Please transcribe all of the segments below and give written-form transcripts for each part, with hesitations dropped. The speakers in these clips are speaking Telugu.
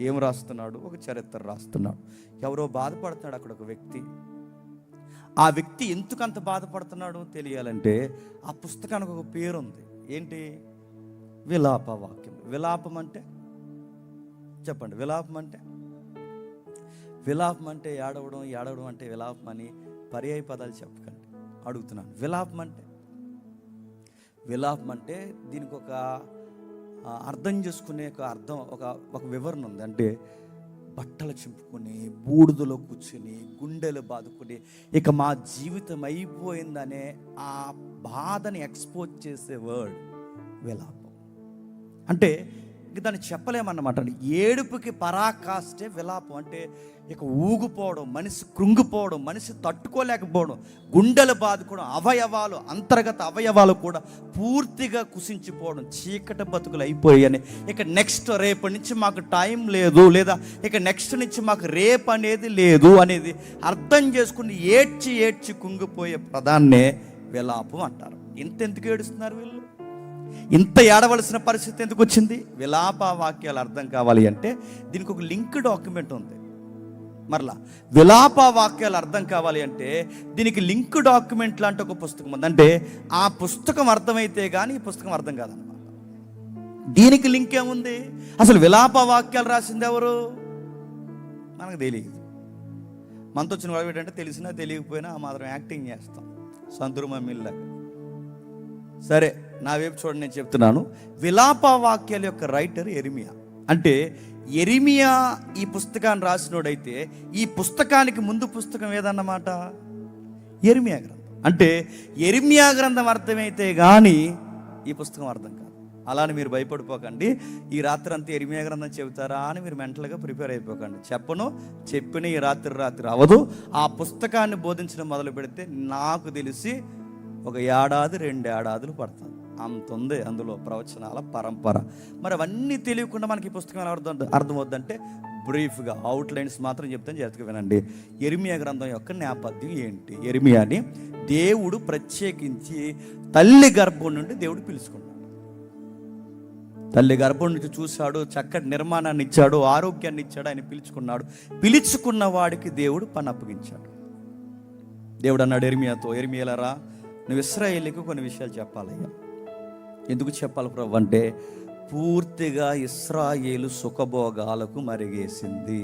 ఏం రాస్తున్నాడు? ఒక చరిత్ర రాస్తున్నాడు. ఎవరో బాధపడుతున్నాడు అక్కడ ఒక వ్యక్తి. ఆ వ్యక్తి ఎందుకు అంత బాధపడుతున్నాడో తెలియాలంటే ఆ పుస్తకానికి ఒక పేరు ఉంది. ఏంటి? విలాప వాక్యం. విలాపం అంటే చెప్పండి. విలాపం అంటే ఏడవడం, ఏడవడం అంటే విలాపం అని పర్యాయ పదాలు చెప్పకండి, అడుగుతున్నాను. విలాపం అంటే దీనికి ఒక అర్థం చేసుకునే ఒక వివరణ ఉంది. అంటే బట్టలు చింపుకొని, బూడిదలో కూర్చుని, గుండెలు బాదుకుని, ఇక మా జీవితం అయిపోయిందనే ఆ బాధని ఎక్స్పోజ్ చేసే వర్డ్ విలాపం. అంటే ఇక దాన్ని చెప్పలేమన్నమాట. ఏడుపుకి పరాకాష్టే విలాపం. అంటే ఇక ఊగిపోవడం, మనిషి కృంగిపోవడం, మనిషి తట్టుకోలేకపోవడం, గుండెలు బాదుకోవడం, అంతర్గత అవయవాలు కూడా పూర్తిగా కుసించిపోవడం, చీకటి బతుకులు అయిపోయాయని, ఇక నెక్స్ట్ రేపటి నుంచి మాకు టైం లేదు, లేదా ఇక నెక్స్ట్ నుంచి మాకు రేపు అనేది లేదు అనేది అర్థం చేసుకుని ఏడ్చి కుంగిపోయే ప్రధాన్నే విలాపం అంటారు. ఇంతెందుకు ఏడుస్తున్నారు వీళ్ళు? ఇంత ఏడవలసిన పరిస్థితి ఎందుకు వచ్చింది? విలాప వాక్యాలు అర్థం కావాలి అంటే దీనికి ఒక లింక్ డాక్యుమెంట్ ఉంది. మరలా విలాప వాక్యాలు అర్థం కావాలి అంటే దీనికి లింక్ డాక్యుమెంట్ లాంటి ఒక పుస్తకం ఉంది. అంటే ఆ పుస్తకం అర్థమైతే కానీ ఈ పుస్తకం అర్థం కాదన్నమాట. దీనికి లింక్ ఏముంది? అసలు విలాప వాక్యాలు రాసింది ఎవరు మనకు తెలియదు. మనతో వచ్చిన వాడు ఏంటంటే తెలిసినా తెలియకపోయినా ఆ మాత్రం యాక్టింగ్ చేస్తాం, సంతురు మమ్మీలాగా. సరే, నా వైపు చూడండి, నేను చెప్తున్నాను. విలాప వాక్యాల యొక్క రైటర్ యెరెమీయా. అంటే యెరెమీయా ఈ పుస్తకాన్ని రాసినోడైతే ఈ పుస్తకానికి ముందు పుస్తకం ఏదన్నమాట? యెరెమీయా గ్రంథం. అంటే యెరెమీయా గ్రంథం అర్థమైతే కానీ ఈ పుస్తకం అర్థం కాదు. అలాని మీరు భయపడిపోకండి. ఈ రాత్రి అంతా యెరెమీయా గ్రంథం చెబుతారా అని మీరు మెంటల్గా ప్రిపేర్ అయిపోకండి. చెప్పిన ఈ రాత్రి అవదు. ఆ పుస్తకాన్ని బోధించడం మొదలు పెడితే నాకు తెలిసి ఒక 1-2 ఏడాదులు పడుతుంది. అంత ఉంది అందులో ప్రవచనాల పరంపర. మరి అవన్నీ తెలియకుండా మనకి ఈ పుస్తకం ఎలా అర్థమవుద్దంటే బ్రీఫ్గా అవుట్లైన్స్ మాత్రం చెప్తాను, జాగ్రత్తగా వినండి. యెరెమీయా గ్రంథం యొక్క నేపథ్యం ఏంటి? యెరెమీయాని దేవుడు ప్రత్యేకించి తల్లి గర్భం నుండి దేవుడు పిలుచుకున్నాడు. తల్లి గర్భం నుంచి చూశాడు, చక్కటి నిర్మాణాన్ని ఇచ్చాడు, ఆరోగ్యాన్ని ఇచ్చాడు, ఆయన పిలుచుకున్నాడు. పిలుచుకున్న వాడికి దేవుడు పని అప్పగించాడు. దేవుడు అన్నాడు యెరెమీయాతో, యెరెమీయారా, నువ్వు ఇశ్రాయేలుకు కొన్ని విషయాలు చెప్పాలయ్యా. ఎందుకు చెప్పాలి ప్రభు అంటే పూర్తిగా ఇశ్రాయేలు సుఖభోగాలకు మరిగేసింది.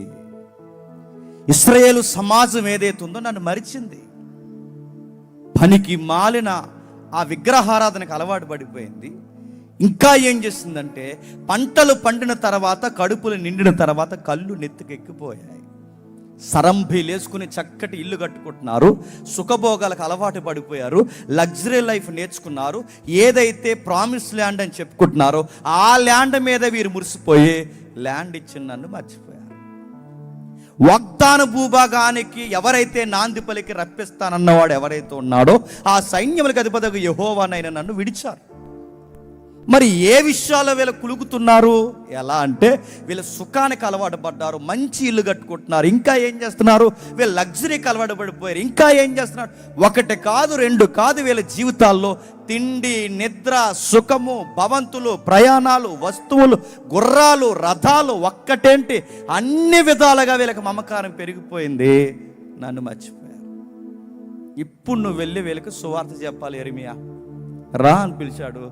ఇశ్రాయేలు సమాజం ఏదైతే ఉందో నన్ను మరిచింది. పనికి మాలిన ఆ విగ్రహారాధనకు అలవాటు పడిపోయింది. ఇంకా ఏం చేసిందంటే పంటలు పండిన తర్వాత, కడుపులు నిండిన తర్వాత కళ్ళు నెత్తికెక్కిపోయాయి. సరంభీలేసుకుని చక్కటి ఇల్లు కట్టుకుంటున్నారు, సుఖభోగాలకు అలవాటు పడిపోయారు, లగ్జరీ లైఫ్ నేర్చుకున్నారు. ఏదైతే ప్రామిస్ ల్యాండ్ అని చెప్పుకుంటున్నారో ఆ ల్యాండ్ మీద వీరు మురిసిపోయి ల్యాండ్ ఇచ్చిన నన్ను మర్చిపోయారు. వాగ్దాన భూభాగానికి ఎవరైతే నాంది పలికి రప్పిస్తానన్నవాడు ఎవరైతే ఉన్నాడో ఆ సైన్యములకు అధిపతిగా యెహోవానైన నన్ను విడిచారు. మరి ఏ విషయాల్లో వీళ్ళు కులుకుతున్నారు? ఎలా అంటే వీళ్ళ సుఖానికి అలవాటు పడ్డారు, మంచి ఇల్లు కట్టుకుంటున్నారు. ఇంకా ఏం చేస్తున్నారు? వీళ్ళు లగ్జరీకి అలవాటు పడిపోయారు. ఇంకా ఏం చేస్తున్నారు? 1 కాదు 2 కాదు, వీళ్ళ జీవితాల్లో తిండి, నిద్ర, సుఖము, భవంతులు, ప్రయాణాలు, వస్తువులు, గుర్రాలు, రథాలు, ఒక్కటేంటి అన్ని విధాలుగా వీళ్ళకి మమకారం పెరిగిపోయింది. నన్ను మర్చిపోయారు. ఇప్పుడు నువ్వు వెళ్ళి వీళ్ళకి సువార్త చెప్పాలి. యెరెమీయా రా అని పిలిచాడు.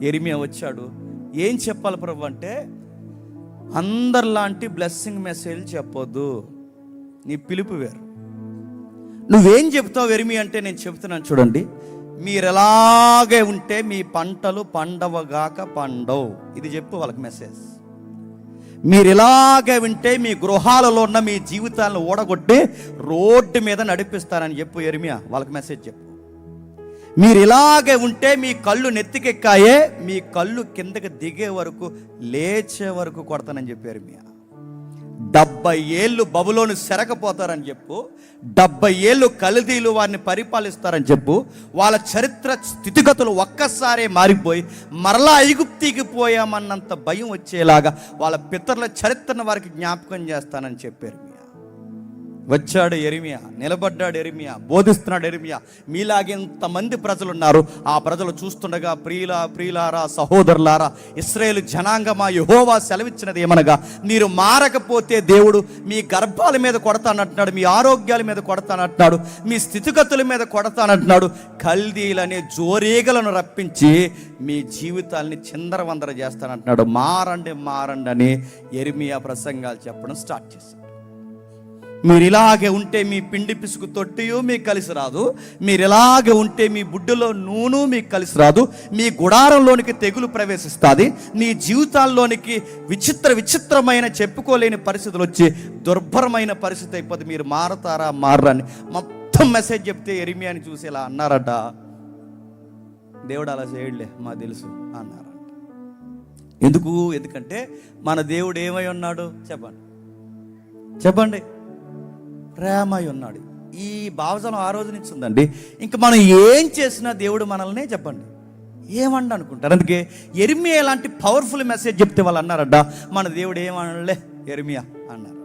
యెరెమీయా వచ్చాడు. ఏం చెప్పాలి ప్రభు అంటే అందరిలాంటి బ్లెస్సింగ్ మెసేజ్ చెప్పొద్దు, నీ పిలుపు వేరు. నువ్వేం చెప్తావు యెరెమీయా అంటే నేను చెప్తున్నాను చూడండి. మీరు ఎలాగే ఉంటే మీ పంటలు పండవగాక పండవు, ఇది చెప్పు వాళ్ళకి మెసేజ్. మీరు ఇలాగే వింటే మీ గృహాలలో ఉన్న మీ జీవితాలను ఓడగొట్టి రోడ్డు మీద నడిపిస్తారని చెప్పు యెరెమీయా, వాళ్ళకి మెసేజ్ చెప్పు. మీరు ఇలాగే ఉంటే మీ కళ్ళు నెత్తికెక్కాయే, మీ కళ్ళు కిందకి దిగే వరకు, లేచే వరకు కొడతానని చెప్పారు. యెరెమీయా 70 ఏళ్ళు బబులోను సెరకపోతారని చెప్పు, 70 ఏళ్ళు కల్దీలు వారిని పరిపాలిస్తారని చెప్పు. వాళ్ళ చరిత్ర స్థితిగతులు ఒక్కసారే మారిపోయి మరలా ఐగుప్తికి పోయామన్నంత భయం వచ్చేలాగా వాళ్ళ పితరుల చరిత్రను వారికి జ్ఞాపకం చేస్తానని చెప్పారు. వచ్చాడు యెరెమీయా, నిలబడ్డాడు యెరెమీయా, బోధిస్తున్నాడు యెరెమీయా. మీలాగెంతమంది ప్రజలు ఉన్నారు, ఆ ప్రజలు చూస్తుండగా ప్రియులారా, సహోదరులారా, ఇశ్రాయేలు జనాంగమా, యెహోవా సెలవిచ్చినది ఏమనగా, మీరు మారకపోతే దేవుడు మీ గర్భాల మీద కొడతానంటున్నాడు, మీ ఆరోగ్యాల మీద కొడతానంటున్నాడు, మీ స్థితిగతుల మీద కొడతానంటున్నాడు. కల్దీలనే జోరీగలను రప్పించి మీ జీవితాల్ని చిందరవందర చేస్తానంటున్నాడు. మారండి అని యెరెమీయా ప్రసంగాలు చెప్పడం స్టార్ట్ చేశాడు. మీరు ఇలాగే ఉంటే మీ పిండి పిసుకు తొట్టియు మీకు కలిసి రాదు, మీరు ఇలాగే ఉంటే మీ బుడ్డులో నూనె మీకు కలిసి రాదు, మీ గుడారంలోనికి తెగులు ప్రవేశిస్తుంది, మీ జీవితాల్లోనికి విచిత్రమైన చెప్పుకోలేని పరిస్థితులు వచ్చి దుర్భరమైన పరిస్థితి అయిపోతుంది. మీరు మారతారా మారరా అని మొత్తం మెసేజ్ చెప్తే యెరెమీయాని చూసి ఇలా అన్నారట, దేవుడు అలా చేయడులే మాకు తెలుసు అన్నారంట. ఎందుకంటే మన దేవుడు ఏమై ఉన్నాడు చెప్పండి, ప్రేమై ఉన్నాడు. ఈ భావజనం ఆ రోజు నుంచి ఉందండి. ఇంకా మనం ఏం చేసినా దేవుడు మనల్నే చెప్పండి ఏమండి అనుకుంటారు. అందుకే యెరెమీయా లాంటి పవర్ఫుల్ మెసేజ్ చెప్తే వాళ్ళు అన్నారట, మన దేవుడు ఏమనలే యెరెమీయా అన్నారు.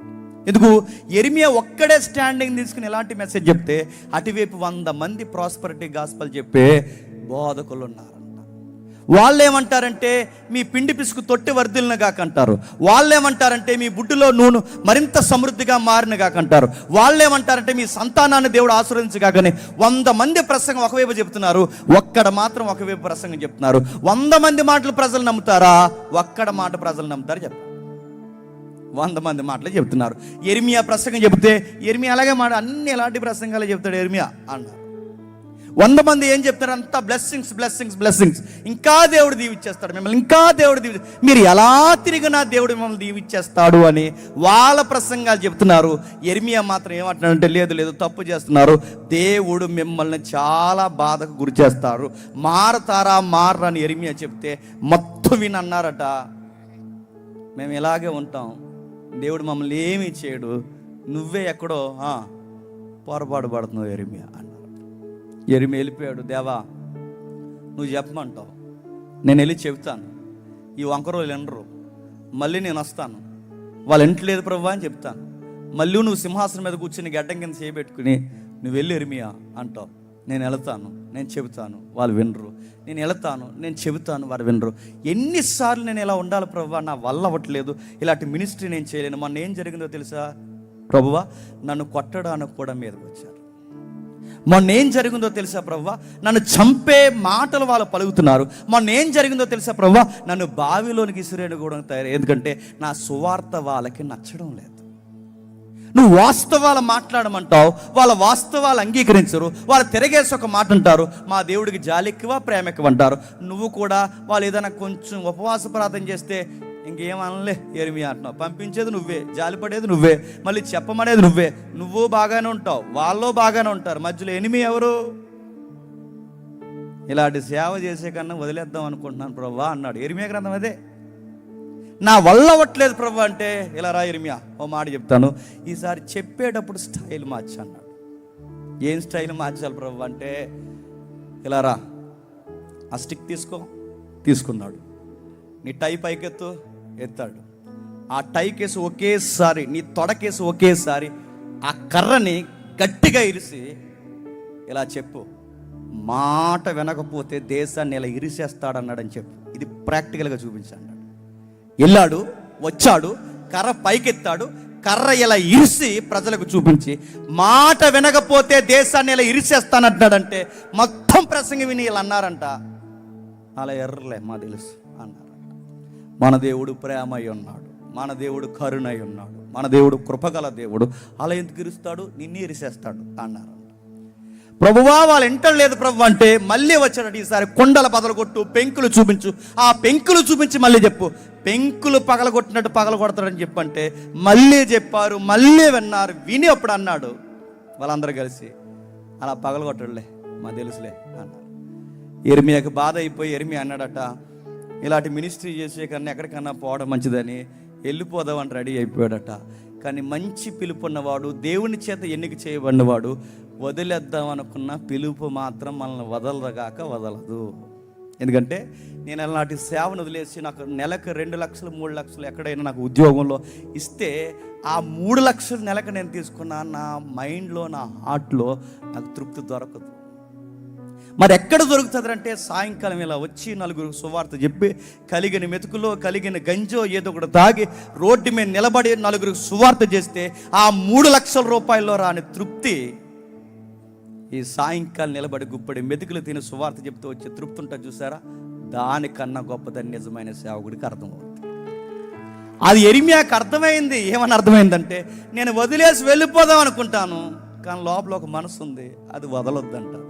ఎందుకు? యెరెమీయా ఒక్కడే స్టాండింగ్ తీసుకుని ఎలాంటి మెసేజ్ చెప్తే అటువైపు 100 మంది ప్రాస్పరిటీ గాస్పల్ చెప్పే బోధకులు ఉన్నారంట. వాళ్ళు ఏమంటారంటే మీ పిండి పిసుకు తొట్టి వర్ధిల్లిన కాకంటారు, వాళ్ళు ఏమంటారంటే మీ బుడ్డులో నూనె మరింత సమృద్ధిగా మారిన కాకంటారు, వాళ్ళు ఏమంటారంటే మీ సంతానాన్ని దేవుడు ఆశీర్వదించగాకని 100 మంది ప్రసంగం ఒకవైపు చెప్తున్నారు, ఒక్కడ మాత్రం ఒకవైపు ప్రసంగం చెప్తున్నారు. 100 మంది మాటలు ప్రజలు నమ్ముతారా, ఒక్కడ మాట ప్రజలు నమ్ముతారు చెప్పారు. 100 మంది మాటలు చెప్తున్నారు. యెరెమీయా ప్రసంగం చెబితే యెరెమీయా అలాగే అన్ని ఎలాంటి ప్రసంగాలు చెప్తాడు యెరెమీయా అన్నారు. 100 మంది ఏం చెప్తారు, అంతా బ్లెస్సింగ్స్, ఇంకా దేవుడు దీవిచ్చేస్తాడు మిమ్మల్ని, ఇంకా దేవుడు మీరు ఎలా తిరిగినా దేవుడు మిమ్మల్ని దీవిచ్చేస్తాడు అని వాళ్ళ ప్రసంగాలు చెప్తున్నారు. యెరెమీయా మాత్రం ఏమంటున్నాడంటే, లేదు తప్పు చేస్తున్నారు, దేవుడు మిమ్మల్ని చాలా బాధకు గురి చేస్తారు, మారతారా మారరా అని యెరెమీయా చెప్తే మొత్తం వినన్నారట, మేము ఇలాగే ఉంటాం, దేవుడు మమ్మల్ని ఏమీ చేయడు, నువ్వే ఎక్కడో పొరపాటు పడుతున్నావు యెరెమీయా అన్నారు. యెరెమీయా వెళ్ళిపోయాడు. దేవా నువ్వు చెప్పమంటావు, నేను వెళ్ళి చెప్తాను, ఈ వంకరోళ్ళు వినరు, మళ్ళీ నేను వస్తాను, వాళ్ళు ఇంట్లేదు ప్రభువా అని చెప్తాను, మళ్ళీ నువ్వు సింహాసనం మీద కూర్చుని గడ్డం కింద చేయబెట్టుకుని నువ్వు వెళ్ళి యెరెమీయా అంటావు, నేను వెళతాను, నేను చెబుతాను, వాళ్ళు వినరు, నేను వెళతాను, నేను చెబుతాను, వారు వినరు. ఎన్నిసార్లు నేను ఇలా ఉండాలి ప్రభువా, నా వల్ల అవ్వట్లేదు, ఇలాంటి మినిస్ట్రీ నేను చేయలేను. మొన్న ఏం జరిగిందో తెలుసా ప్రభువా, నన్ను కొట్టడానికి కూడా మీదకి వచ్చారు. మొన్న ఏం జరిగిందో తెలుసా ప్రభువా, నన్ను చంపే మాటలు వాళ్ళు పలుకుతున్నారు. మొన్న ఏం జరిగిందో తెలుసా ప్రభువా, నన్ను బావిలోనికి ఇసిరేను కూడా తయారు, ఎందుకంటే నా సువార్త వాళ్ళకి నచ్చడం లేదు. నువ్వు వాస్తవాలు మాట్లాడమంటావు, వాళ్ళ వాస్తవాలు అంగీకరించరు, వాళ్ళు తిరగేసి ఒక మాట అంటారు, మా దేవుడికి జాలి ఎక్కువ ప్రేమ ఎక్కువ అంటారు. నువ్వు కూడా వాళ్ళు ఏదైనా కొంచెం ఉపవాస ప్రార్థన చేస్తే ఇంకేమనలే యెరెమీయా అంటున్నావు, పంపించేది నువ్వే, జాలిపడేది నువ్వే, మళ్ళీ చెప్పమనేది నువ్వే, నువ్వు బాగానే ఉంటావు, వాళ్ళు బాగానే ఉంటారు, మధ్యలో ఎనిమి ఎవరు? ఇలాంటి సేవ చేసే కన్నా వదిలేద్దాం అనుకుంటున్నాను ప్రభువా అన్నాడు. యెరెమీయా గ్రంథం అదే, నా వల్ల అవ్వట్లేదు ప్రభు అంటే, ఇలా రా యెరెమీయా ఓ మాట చెప్తాను, ఈసారి చెప్పేటప్పుడు స్టైల్ మార్చి అన్నాడు. ఏం స్టైల్ మార్చాలి ప్రభు అంటే, ఇలా రా, ఆ స్టిక్ తీసుకున్నాడు, నీ టై పైకెత్తు, ఎత్తాడు, ఆ టై కేసు ఒకేసారి, నీ తొడకేసు ఒకేసారి ఆ కర్రని గట్టిగా ఇరిసి ఇలా చెప్పు, మాట వినకపోతే దేశాన్ని ఇలా ఇరిసేస్తాడన్నాడని చెప్పు, ఇది ప్రాక్టికల్గా చూపించాడు. వెళ్ళాడు, వచ్చాడు, కర్ర పైకెత్తాడు, కర్ర ఇలా ఇరిసి ప్రజలకు చూపించి, మాట వినకపోతే దేశాన్ని ఇలా ఇరిసేస్తానంటున్నాడంటే మొత్తం ప్రసంగం విని ఇలా అన్నారంట, అలా ఎర్రలే మా తెలుసు అన్నారంట. మన దేవుడు ప్రేమై ఉన్నాడు, మన దేవుడు కరుణై ఉన్నాడు, మన దేవుడు కృపగల దేవుడు, అలా ఎందుకు ఇరుస్తాడు, నిన్ను ఇరిసేస్తాడు అన్నారంట. ప్రభువా వాళ్ళు ఎంటలేదు ప్రభు అంటే మళ్ళీ వచ్చాడు. ఈసారి కొండల పగలగొట్టు, పెంకులు చూపించు, ఆ పెంకులు చూపించి మళ్ళీ చెప్పు, పెంకులు పగలగొట్టినట్టు పగలగొడతాడని చెప్పంటే మళ్ళీ చెప్పారు, మళ్ళీ విన్నారు. విని అప్పుడు అన్నాడు వాళ్ళందరూ కలిసి, అలా పగలగొట్టడులే మా తెలుసులే అన్నారు. యెరెమీయాకు బాధ అయిపోయి యెరెమీయా అన్నాడట, ఇలాంటి మినిస్ట్రీ చేసే కన్నా ఎక్కడికన్నా పోవడం మంచిదని వెళ్ళిపోదామని రెడీ అయిపోయాడట. కానీ మంచి పిలుపున్నవాడు, దేవుని చేత ఎన్నిక చేయబడినవాడు, వదిలేద్దాం అనుకున్న పిలుపు మాత్రం మనల్ని వదలగాక వదలదు. ఎందుకంటే నేను అలాంటి సేవను వదిలేసి నాకు నెలకు 2 లక్షలు 3 లక్షలు ఎక్కడైనా నాకు ఉద్యోగంలో ఇస్తే ఆ 3 లక్షలు నెలకు నేను తీసుకున్నా నా మైండ్లో, నా హార్ట్లో నాకు తృప్తి దొరకదు. మరి ఎక్కడ దొరుకుతుంది అంటే సాయంకాలం ఇలా వచ్చి నలుగురు సువార్త చెప్పి కలిగిన మెతుకులో కలిగిన గంజో ఏదో ఒకటి తాగి రోడ్డు మీద నిలబడి నలుగురు సువార్త చేస్తే ఆ 3 లక్షల రూపాయల్లో రాని తృప్తి ఈ సాయంకాలం నిలబడి గుప్పడి మెతుకులు తిని సువార్త చెప్తూ వచ్చే తృప్తి ఉంటుంది చూసారా, దానికన్నా గొప్పదని నిజమైన సేవకుడికి అర్థమవుతుంది. అది యెరెమీయాకి అర్థమైంది. ఏమని అర్థమైందంటే, నేను వదిలేసి వెళ్ళిపోదాం అనుకుంటాను, కానీ లోపల ఒక మనసు ఉంది, అది వదలొద్దంటారు.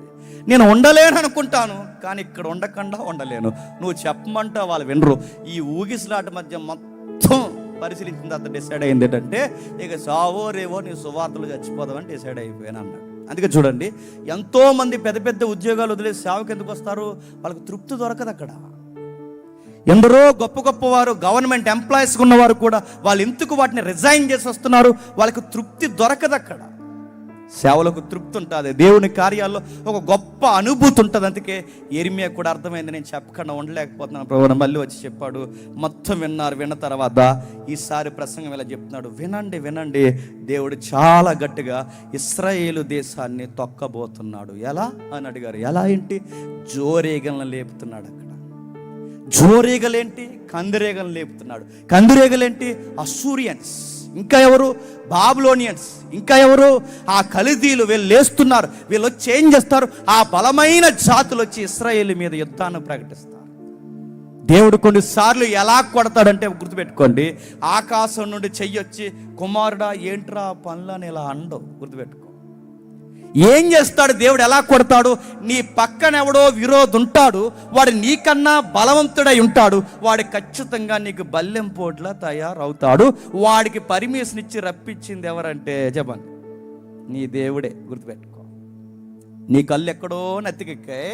నేను ఉండలేను అనుకుంటాను, కానీ ఇక్కడ ఉండకుండా ఉండలేను. నువ్వు చెప్పమంటా వాళ్ళు వినరు. ఈ ఊగిసలాట మధ్య మొత్తం పరిశీలించిన తర్వాత డిసైడ్ అయింది ఏంటంటే, ఇక సావో రేవో నీ సువార్తలు చచ్చిపోదామని డిసైడ్ అయిపోయాను అన్నాడు. అందుకే చూడండి, ఎంతోమంది పెద్ద పెద్ద ఉద్యోగాలు వదిలేసి సేవకు ఎందుకు వస్తారు? వాళ్ళకి తృప్తి దొరకదు అక్కడ. ఎందరో గొప్ప గొప్ప వారు గవర్నమెంట్ ఎంప్లాయీస్గా ఉన్నవారు కూడా వాళ్ళు ఎందుకు వాటిని రిజైన్ చేసి వస్తున్నారు? వాళ్ళకి తృప్తి దొరకదు అక్కడ. సేవలకు తృప్తి ఉంటుంది, దేవుని కార్యాల్లో ఒక గొప్ప అనుభూతి ఉంటుంది. అందుకే యెరెమీయా కూడా అర్థమైంది, నేను చెప్పకుండా ఉండలేకపోతున్నాను ప్రభువు. మళ్ళీ వచ్చి చెప్పాడు. మొత్తం విన్నారు. విన్న తర్వాత ఈసారి ప్రసంగం ఇలా చెప్తున్నాడు, వినండి వినండి, దేవుడు చాలా గట్టిగా ఇశ్రాయేలు దేశాన్ని తొక్కబోతున్నాడు. ఎలా అని అడిగారు. ఎలా ఏంటి? జోరేగలను లేపుతున్నాడు. అక్కడ జోరేగలేంటి? కందిరేగలను లేపుతున్నాడు. కందిరేగలేంటి? అసూరియన్స్. ఇంకా ఎవరు? బాబులోనియన్స్. ఇంకా ఎవరు? ఆ కల్దీయులు. వీళ్ళు లేస్తున్నారు. వీళ్ళు వచ్చి ఏం చేస్తారు? ఆ బలమైన జాతులు వచ్చి ఇశ్రాయేలు మీద యుద్ధాన్ని ప్రకటిస్తారు. దేవుడు కొన్నిసార్లు ఎలా కొడతాడంటే గుర్తుపెట్టుకోండి, ఆకాశం నుండి చెయ్యొచ్చి కుమారుడా ఏంట్రా పనులని ఇలా అండవు. గుర్తుపెట్టుకో. ఏం చేస్తాడు దేవుడు? ఎలా కొడతాడు? నీ పక్కన ఎవడో విరోధి ఉంటాడు, వాడు నీకన్నా బలవంతుడై ఉంటాడు, వాడు ఖచ్చితంగా నీకు బల్లెం పోట్లా తయారవుతాడు. వాడికి పర్మిషన్ ఇచ్చి రప్పించింది ఎవరంటే చెప్పండి, నీ దేవుడే. గుర్తుపెట్టుకో. నీ కళ్ళు ఎక్కడో నత్తికెక్కాయి,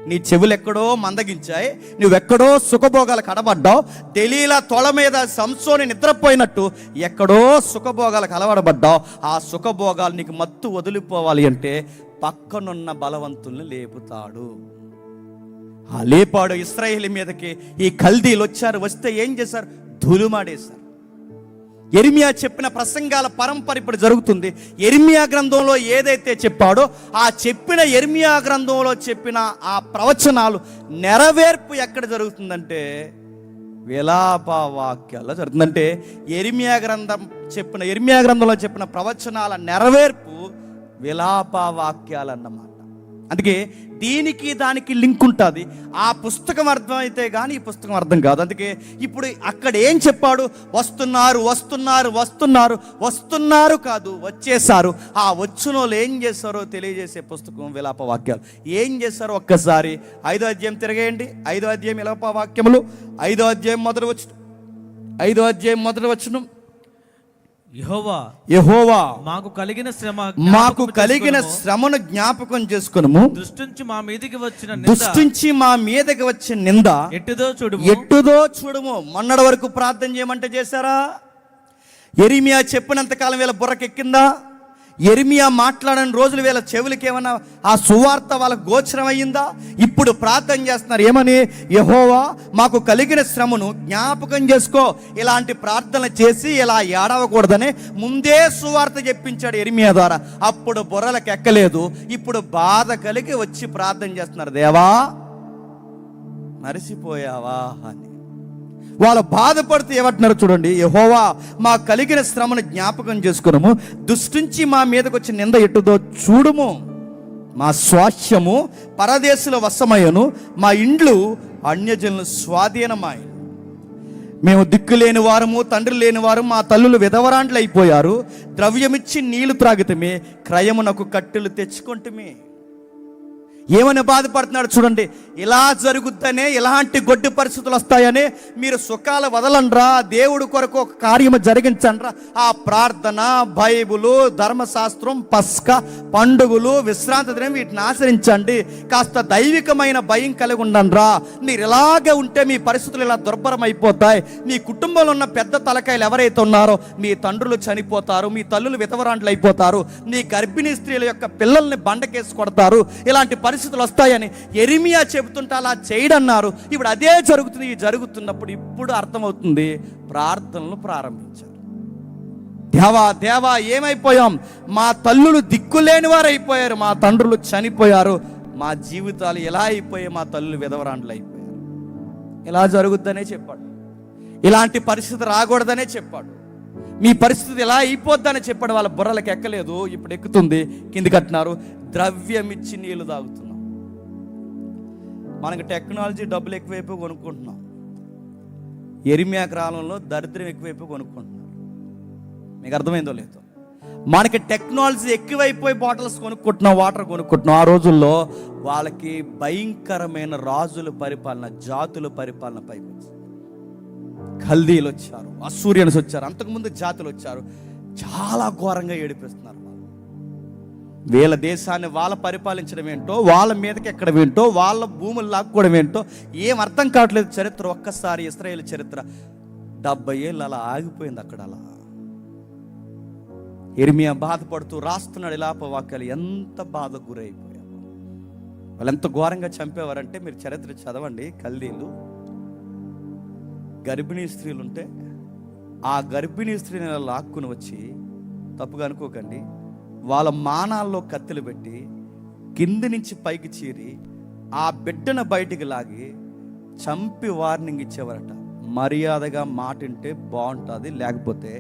నీ చెవులు ఎక్కడో మందగించాయి, నువ్వెక్కడో సుఖభోగాలు కడబడ్డావు. దెలీలా తొల మీద సంసోని నిద్రపోయినట్టు ఎక్కడో సుఖభోగాలకు అలవాడబడ్డావు. ఆ సుఖభోగాలు నీకు మత్తు వదిలిపోవాలి అంటే పక్కనున్న బలవంతుల్ని లేపుతాడు. ఆ లేపాడు. ఇశ్రాయేలు మీదకి ఈ కల్దీలు వచ్చారు. వస్తే ఏం చేశారు? ధూళిమాడేశారు. యెరెమీయా చెప్పిన ప్రసంగాల పరంపర ఇప్పుడు జరుగుతుంది. యెరెమీయా గ్రంథంలో ఏదైతే చెప్పాడో ఆ చెప్పిన యెరెమీయా గ్రంథంలో చెప్పిన ఆ ప్రవచనాలు నెరవేర్పు ఎక్కడ జరుగుతుందంటే విలాప వాక్యాల్లో జరుగుతుందంటే యెరెమీయా గ్రంథంలో చెప్పిన ప్రవచనాల నెరవేర్పు విలాప వాక్యాలు అన్నమాట. అందుకే దీనికి దానికి లింక్ ఉంటుంది. ఆ పుస్తకం అర్థమైతే కానీ ఈ పుస్తకం అర్థం కాదు. అందుకే ఇప్పుడు అక్కడ ఏం చెప్పాడు? వస్తున్నారు వస్తున్నారు వస్తున్నారు వస్తున్నారు కాదు, వచ్చేసారు. ఆ వచ్చిన వాళ్ళు ఏం చేస్తారో తెలియజేసే పుస్తకం విలాప వాక్యాలు. ఏం చేస్తారో ఒక్కసారి 5వ అధ్యాయం తిరగేయండి. 5వ అధ్యాయం విలాప వాక్యములు 5వ అధ్యాయం మొదటి వచనం. యెహోవా మాకు కలిగిన శ్రమను జ్ఞాపకం చేసుకొనుము. దృష్టించి మా మీదకి వచ్చిన నింద ఎట్టుదో చూడుము. మొన్నటి వరకు ప్రార్థన చేయమంటే చేశారా? యెరెమీయా చెప్పినంత కాలం వీళ్ళ బుర్రకెక్కిందా? యెరెమీయా మాట్లాడని రోజులు వీళ్ళ చెవులకి ఏమన్నా ఆ సువార్త వాళ్ళకు గోచరం అయ్యిందా? ఇప్పుడు ప్రార్థన చేస్తున్నారు. ఏమని? యెహోవా మాకు కలిగిన శ్రమను జ్ఞాపకం చేసుకో. ఇలాంటి ప్రార్థన చేసి ఇలా ఏడవకూడదని ముందే సువార్త చెప్పించాడు యెరెమీయా ద్వారా. అప్పుడు బుర్రలకు ఎక్కలేదు. ఇప్పుడు బాధ కలిగి వచ్చి ప్రార్థన చేస్తున్నారు, దేవా మరిసిపోయావా అని. వాళ్ళు బాధపడుతూ ఏమంటున్నారు చూడండి. యెహోవా మా కలిగిన శ్రమను జ్ఞాపకం చేసుకున్నాము, దృష్టించి మా మీదకి వచ్చిన నింద ఎట్టుదో చూడుము. మా స్వాస్థ్యము పరదేశుల వశమయ్యను, మా ఇండ్లు అన్యజనుల స్వాధీనమాయి. మేము దిక్కు లేని వారము, తండ్రి లేని వారు, మా తల్లులు విధవరాండ్లు అయిపోయారు. ద్రవ్యమిచ్చి నీళ్లు త్రాగితమే, క్రయమునకు కట్టెలు తెచ్చుకుంటమే. ఏమని బాధపడుతున్నాడు చూడండి. ఇలా జరుగుద్దనే, ఇలాంటి గొడ్డు పరిస్థితులు వస్తాయని మీరు సుఖాలు వదలండ్రా, దేవుడి కొరకు ఒక కార్యము జరిగించండ్రా. ఆ ప్రార్థన, బైబులు, ధర్మశాస్త్రం, పస్క, పండుగలు, విశ్రాంతి దినం వీటిని ఆచరించండి. కాస్త దైవికమైన భయం కలిగి ఉండండ్రా. మీరు ఇలాగే ఉంటే మీ పరిస్థితులు ఇలా దుర్భరం అయిపోతాయి. మీ కుటుంబంలో ఉన్న పెద్ద తలకాయలు ఎవరైతే ఉన్నారో మీ తండ్రులు చనిపోతారు, మీ తల్లులు విధవరాండ్లు అయిపోతారు, మీ గర్భిణీ స్త్రీల యొక్క పిల్లల్ని బండకేసి కొడతారు. ఇలాంటి పరిస్థితులు పరిస్థితులు వస్తాయని యెరెమీయా చెబుతుంటే అలా చేయడన్నారు. ఇప్పుడు అదే జరుగుతుంది. జరుగుతున్నప్పుడు ఇప్పుడు అర్థమవుతుంది, ప్రార్థనలు ప్రారంభించారు. దేవా ఏమైపోయాం, మా తల్లులు దిక్కులేని వారు అయిపోయారు, మా తండ్రులు చనిపోయారు, మా జీవితాలు ఎలా అయిపోయాయి, మా తల్లులు విధవరాండ్లు అయిపోయారు. ఇలా జరుగుద్దనే చెప్పాడు. ఇలాంటి పరిస్థితి రాకూడదనే చెప్పాడు. మీ పరిస్థితి ఎలా అయిపోద్దని చెప్పాడు. వాళ్ళ బుర్రలకు ఎక్కలేదు, ఇప్పుడు ఎక్కుతుంది. కింది కట్టినారు, ద్రవ్యం ఇచ్చి నీళ్లు తాగుతున్నాం. మనకి టెక్నాలజీ డబ్బులు ఎక్కువైపు కొనుక్కుంటున్నాం. యెరెమీయా కాలంలో దరిద్రం ఎక్కువైపు కొనుక్కుంటున్నాం. మీకు అర్థమైందో లేదో? మనకి టెక్నాలజీ ఎక్కువైపోయి బాటిల్స్ కొనుక్కుంటున్నాం, వాటర్ కొనుక్కుంటున్నాం. ఆ రోజుల్లో వాళ్ళకి భయంకరమైన రాజుల పరిపాలన, జాతుల పరిపాలన పైకి వచ్చింది. కల్దీలు వచ్చారు, అస్సూరియన్స్ వచ్చారు, అంతకుముందు జాతులు వచ్చారు. చాలా ఘోరంగా ఏడిపిస్తున్నారు. వీళ్ళ దేశాన్ని వాళ్ళ పరిపాలించడం ఏంటో, వాళ్ళ మీదకి ఎక్కడం ఏంటో, వాళ్ళ భూములు లాక్కోవడం ఏంటో ఏం అర్థం కావట్లేదు. చరిత్ర ఒక్కసారి ఇశ్రాయేలు చరిత్ర 70 ఏళ్ళు అలా ఆగిపోయింది అక్కడ. అలా యెరెమీయా బాధపడుతూ రాస్తున్నాడు ఇలాపవాక్యాలు. ఎంత బాధకు గురైపోయారు వాళ్ళు, ఎంత ఘోరంగా చంపేవారంటే మీరు చరిత్ర చదవండి. కల్దీలు గర్భిణీ స్త్రీలు ఉంటే ఆ గర్భిణీ స్త్రీని లాక్కుని వచ్చి, తప్పుగా అనుకోకండి, వాళ్ళ మానాల్లో కత్తులు పెట్టి కింది నుంచి పైకి చీరి ఆ బిడ్డను బయటికి లాగి చంపి వార్నింగ్ ఇచ్చేవారట. మర్యాదగా మాటింటే బాగుంటుంది, లేకపోతే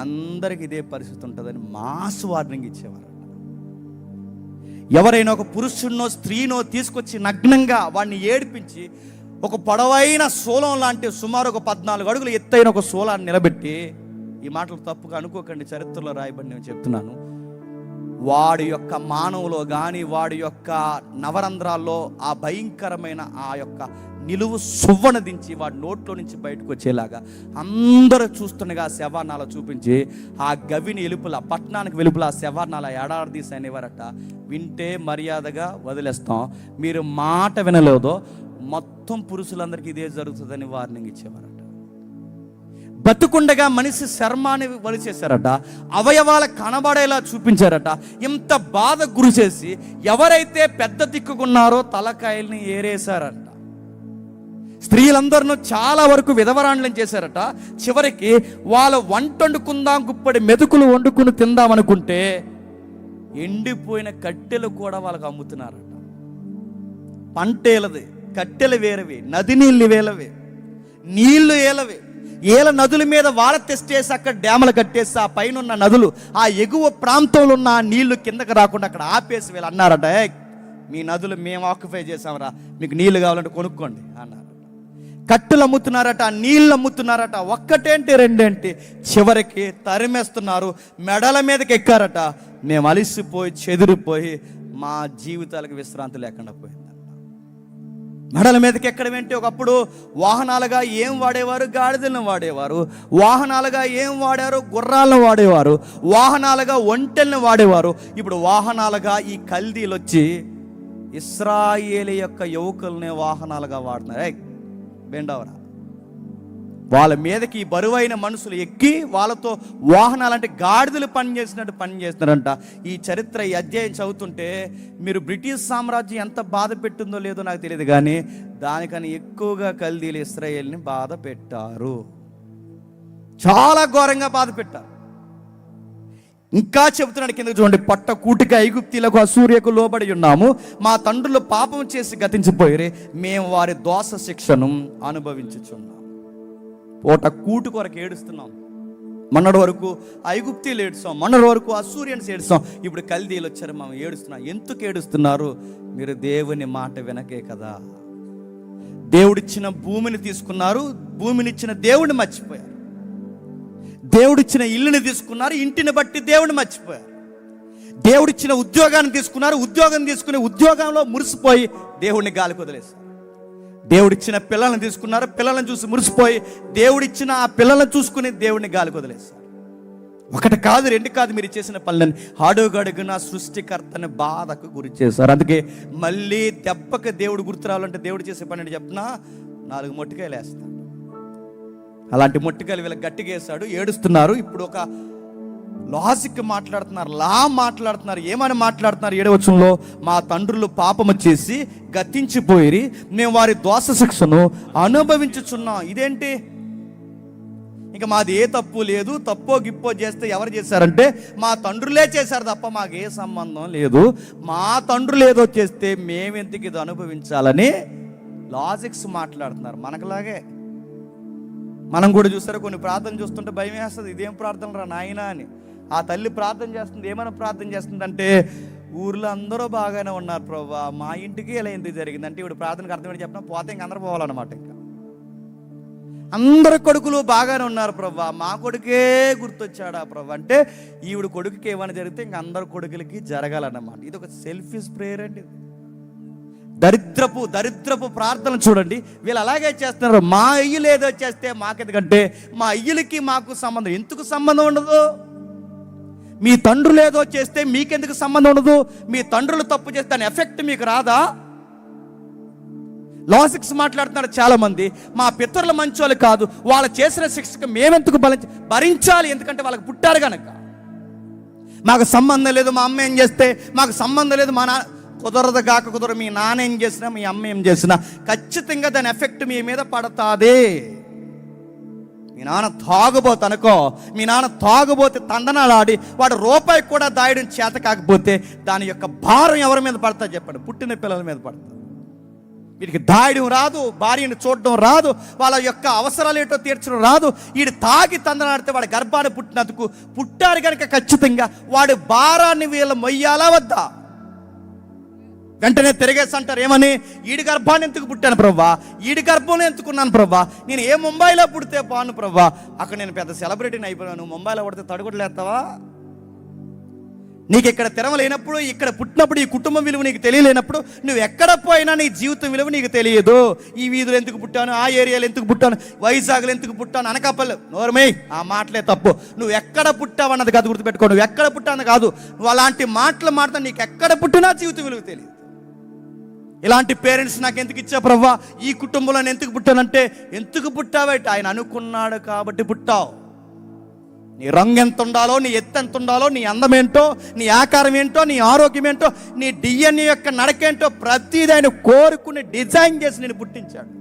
అందరికి ఇదే పరిస్థితి ఉంటుందని మాస్ వార్నింగ్ ఇచ్చేవారట. ఎవరైనా ఒక పురుషున్నో స్త్రీనో తీసుకొచ్చి నగ్నంగా వాడిని ఏడిపించి ఒక పొడవైన శూలం లాంటి సుమారు ఒక 14 అడుగులు ఎత్తైన ఒక శూలాన్ని నిలబెట్టి, ఈ మాటలు తప్పుగా అనుకోకండి, చరిత్రలో రాయబడి నేను చెప్తున్నాను, వాడి యొక్క మానవులో కానీ వాడి యొక్క నవరంధ్రాల్లో ఆ భయంకరమైన ఆ యొక్క నిలువు సువ్వను దించి వాడి నోట్లో నుంచి బయటకు వచ్చేలాగా అందరూ చూస్తుండగా శవానాల చూపించి ఆ గవిని ఎలుపుల పట్టణానికి వెలుపుల ఆ శవానాల ఏడాడదీసి అనేవారట. వింటే మర్యాదగా వదిలేస్తాం, మీరు మాట వినలేదో మొత్తం పురుషులందరికీ ఇదే జరుగుతుందని వార్నింగ్ ఇచ్చేవారట. బతుకుండగా మనిషి చర్మాన్ని వలిచేశారట, అవయవాల కనబడేలా చూపించారట. ఇంత బాధ గురి చేసి ఎవరైతే పెద్ద దిక్కుకున్నారో తలకాయల్ని ఏరేశారట. స్త్రీలందరినూ చాలా వరకు విధవరాండ్లను చేశారట. చివరికి వాళ్ళ వంట వండుకుందాం, గుప్పడి మెతుకులు వండుకుని తిందామనుకుంటే ఎండిపోయిన కట్టెలు కూడా వాళ్ళకి అమ్ముతున్నారట. పంటేలది, కట్టెలు వేరవి, నది నీళ్ళు వేలవే, నీళ్లు ఏలవే. ఏల నదుల మీద వాళ్ళ తెస్టేసి అక్కడ డ్యాములు కట్టేసి ఆ పైన ఉన్న నదులు, ఆ ఎగువ ప్రాంతంలో ఉన్న నీళ్లు కిందకి రాకుండా అక్కడ ఆపేసి వీళ్ళు అన్నారట, మీ నదులు మేము ఆక్యుపై చేసామరా, మీకు నీళ్లు కావాలంటే కొనుక్కోండి అన్నారట. కట్టెలు అమ్ముతున్నారట, నీళ్ళు అమ్ముతున్నారట. ఒక్కటేంటి రెండేంటి, చివరికి తరిమేస్తున్నారు, మెడల మీదకి ఎక్కారట. మేము అలిసిపోయి చెదిరిపోయి మా జీవితాలకు విశ్రాంతి లేకుండా పోయింది. మెడల మీదకి ఎక్కడం ఏంటి? ఒకప్పుడు వాహనాలుగా ఏం వాడేవారు? గాడిదలను వాడేవారు. వాహనాలుగా ఏం వాడారు? గుర్రాలను వాడేవారు. వాహనాలుగా ఒంటెలను వాడేవారు. ఇప్పుడు వాహనాలుగా ఈ కల్దీలు వచ్చి ఇశ్రాయేలు యొక్క యువకుల్ని వాహనాలుగా వాడుతున్నారు. బెండవరా, వాళ్ళ మీదకి ఈ బరువైన మనుషులు ఎక్కి వాళ్ళతో వాహనాలంటే గాడిదలు పనిచేసినట్టు పనిచేస్తున్నారంట. ఈ చరిత్ర, ఈ అధ్యాయం చదువుతుంటే మీరు బ్రిటిష్ సామ్రాజ్యం ఎంత బాధ పెట్టిందో లేదో నాకు తెలియదు, కానీ దానికన్నా ఎక్కువగా కల్దీలు ఇశ్రాయేల్ని బాధ పెట్టారు. చాలా ఘోరంగా బాధ పెట్టారు. ఇంకా చెబుతున్నాడు కింద చూడండి, పట్ట కూటిక ఐగుప్తీలకు అసూర్యకు లోబడి ఉన్నాము, మా తండ్రులు పాపం చేసి గతించిపోయి మేము వారి దోష శిక్షను అనుభవించుచున్నాం. పూట కూటు కొరకు ఏడుస్తున్నాం. మొన్నటి వరకు ఐగుప్తీలు ఏడుస్తాం, మొన్నటి వరకు అసూరియన్స్ ఏడుస్తాం, ఇప్పుడు కల్దీలు వచ్చారు, మనం ఏడుస్తున్నాం. ఎందుకు ఏడుస్తున్నారు? మీరు దేవుని మాట వినకే కదా. దేవుడిచ్చిన భూమిని తీసుకున్నారు, భూమినిచ్చిన దేవుడిని మర్చిపోయారు. దేవుడిచ్చిన ఇల్లుని తీసుకున్నారు, ఇంటిని బట్టి దేవుడిని మర్చిపోయారు. దేవుడిచ్చిన ఉద్యోగాన్ని తీసుకున్నారు, ఉద్యోగం తీసుకుని ఉద్యోగంలో మురిసిపోయి దేవుడిని గాలికి వదిలేశారు. దేవుడిచ్చిన పిల్లల్ని తీసుకున్నారు, పిల్లలను చూసి మురిసిపోయి దేవుడిచ్చిన ఆ పిల్లలను చూసుకుని దేవుడిని గాలికి వదిలేశారు. ఒకటి కాదు, రెండు కాదు, మీరు చేసిన పనులని అడుగడుగున సృష్టికర్తని బాధకు గురి చేశారు. అందుకే మళ్ళీ దెబ్బకి దేవుడు గుర్తు రావాలంటే దేవుడు చేసే పని అంటే చెప్పినా 4 మొట్టికాయలు వేస్తాడు. అలాంటి మొట్టికాయలు వీళ్ళకి గట్టిగా వేస్తాడు. ఏడుస్తున్నారు. ఇప్పుడు ఒక లాజిక్ మాట్లాడుతున్నారు, లా మాట్లాడుతున్నారు. ఏమని మాట్లాడుతున్నారు? 7వ వచనంలో, మా తండ్రులు పాపము చేసి గతించిపోయి మేము వారి దోష శిక్షను అనుభవించుచున్నాం. ఇదేంటి? ఇంకా మాది ఏ తప్పు లేదు, తప్పో గిప్పో చేస్తే ఎవరు చేశారంటే మా తండ్రులే చేశారు తప్ప మాకు ఏ సంబంధం లేదు. మా తండ్రులు ఏదో చేస్తే మేమెందుకు ఇది అనుభవించాలని లాజిక్స్ మాట్లాడుతున్నారు. మనకులాగే మనం కూడా చూస్తారు, కొన్ని ప్రార్థన చూస్తుంటే భయం వేస్తుంది. ఇదేం ప్రార్థన రా నాయనా అని. ఆ తల్లి ప్రార్థన చేస్తుంది. ఏమైనా ప్రార్థన చేస్తుందంటే, ఊర్లో అందరూ బాగానే ఉన్నారు ప్రభా, మా ఇంటికి ఇలా ఎందుకు జరిగింది అంటే, ఇప్పుడు ప్రార్థనకు అర్థం ఏంటి చెప్పినా, పోతే ఇంక అందరూ పోవాలన్నమాట. ఇంకా అందరు కొడుకులు బాగానే ఉన్నారు ప్రభా, మా కొడుకే గుర్తొచ్చాడా ప్రభా అంటే, ఈవిడ కొడుకుకి ఏమైనా జరిగితే ఇంక అందరు కొడుకులకి జరగాలన్నమాట. ఇది ఒక సెల్ఫిష్ ప్రేయర్ అండి. దరిద్రపు ప్రార్థన చూడండి. వీళ్ళు అలాగే చేస్తున్నారు. మా అయ్యలు ఏదో చేస్తే మాకెందుకంటే, మా అయ్యలకి మాకు సంబంధం. ఎందుకు సంబంధం ఉండదు? మీ తండ్రులు ఏదో చేస్తే మీకెందుకు సంబంధం ఉండదు? మీ తండ్రులు తప్పు చేస్తే దాని ఎఫెక్ట్ మీకు రాదా? లాజిక్స్ మాట్లాడుతున్నారు చాలా మంది. మా పితరులు మంచోళ్ళు కాదు, వాళ్ళు చేసిన శిక్షకు మేమెందుకు భరించాలి? ఎందుకంటే వాళ్ళకి పుట్టారు కనుక. మాకు సంబంధం లేదు, మా అమ్మ ఏం చేస్తే మాకు సంబంధం లేదు, మా నాన్న కుదరదు. మీ నాన్న ఏం చేసినా, మీ అమ్మ ఏం చేసినా ఖచ్చితంగా దాని ఎఫెక్ట్ మీ మీద పడతాది. మీ నాన్న తాగుబోతు అనుకో, మీ నాన్న తాగుబోతే తందనాలాడి వాడు రూపాయి కూడా దాయడం చేత కాకపోతే దాని యొక్క భారం ఎవరి మీద పడతా చెప్పండి? పుట్టిన పిల్లల మీద పడతా. వీడికి దాయడం రాదు, భార్యను చూడడం రాదు, వాళ్ళ యొక్క అవసరాలు ఏంటో తీర్చడం రాదు. వీడు తాగి తందనాడితే వాడి గర్భాన్ని పుట్టినందుకు పుట్టారు కనుక ఖచ్చితంగా వాడి భారాన్ని వీళ్ళు మొయ్యాలా వద్దా? వెంటనే తిరిగేసి అంటారు ఏమని, ఈడి గర్భాన్ని ఎందుకు పుట్టాను ప్రభా, ఈడి గర్భంలో ఎందుకున్నాను ప్రభా, నేను ఏ ముంబైలో పుడితే బాను ప్రభా, అక్కడ నేను పెద్ద సెలబ్రిటీని అయిపోయాను, ముంబైలో పుడితే తడుగుడలేస్తావా? నీకు ఇక్కడ తెరవ లేనప్పుడు, ఇక్కడ పుట్టినప్పుడు ఈ కుటుంబం విలువ నీకు తెలియలేనప్పుడు, నువ్వు ఎక్కడ పోయినా నీ జీవితం విలువ నీకు తెలియదు. ఈ వీధులు ఎందుకు పుట్టాను, ఆ ఏరియాలో ఎందుకు పుట్టాను, వైజాగ్లో ఎందుకు పుట్టాను, అనకాపల్లి, నోరమే ఆ మాటలే తప్పు. నువ్వు ఎక్కడ పుట్టావు అన్నది కాదు గుర్తుపెట్టుకో. నువ్వు ఎక్కడ పుట్టాను కాదు, నువ్వు అలాంటి మాటలు మాట్లాడ, నీకు ఎక్కడ పుట్టినా జీవితం విలువ తెలియదు. ఇలాంటి పేరెంట్స్ నాకు ఎందుకు ఇచ్చా ప్రవ్వా, ఈ కుటుంబంలో నేను ఎందుకు పుట్టానంటే, ఎందుకు పుట్టావేంటి? ఆయన అనుకున్నాడు కాబట్టి పుట్టావు. నీ రంగు ఎంత ఉండాలో, నీ ఎత్తు ఎంత ఉండాలో, నీ అందం ఏంటో, నీ ఆకారం ఏంటో, నీ ఆరోగ్యం ఏంటో, నీ డిఎన్ఏ యొక్క నడకేంటో ప్రతిదీ ఆయన కోరుకుని డిజైన్ చేసి నేను పుట్టించాడు.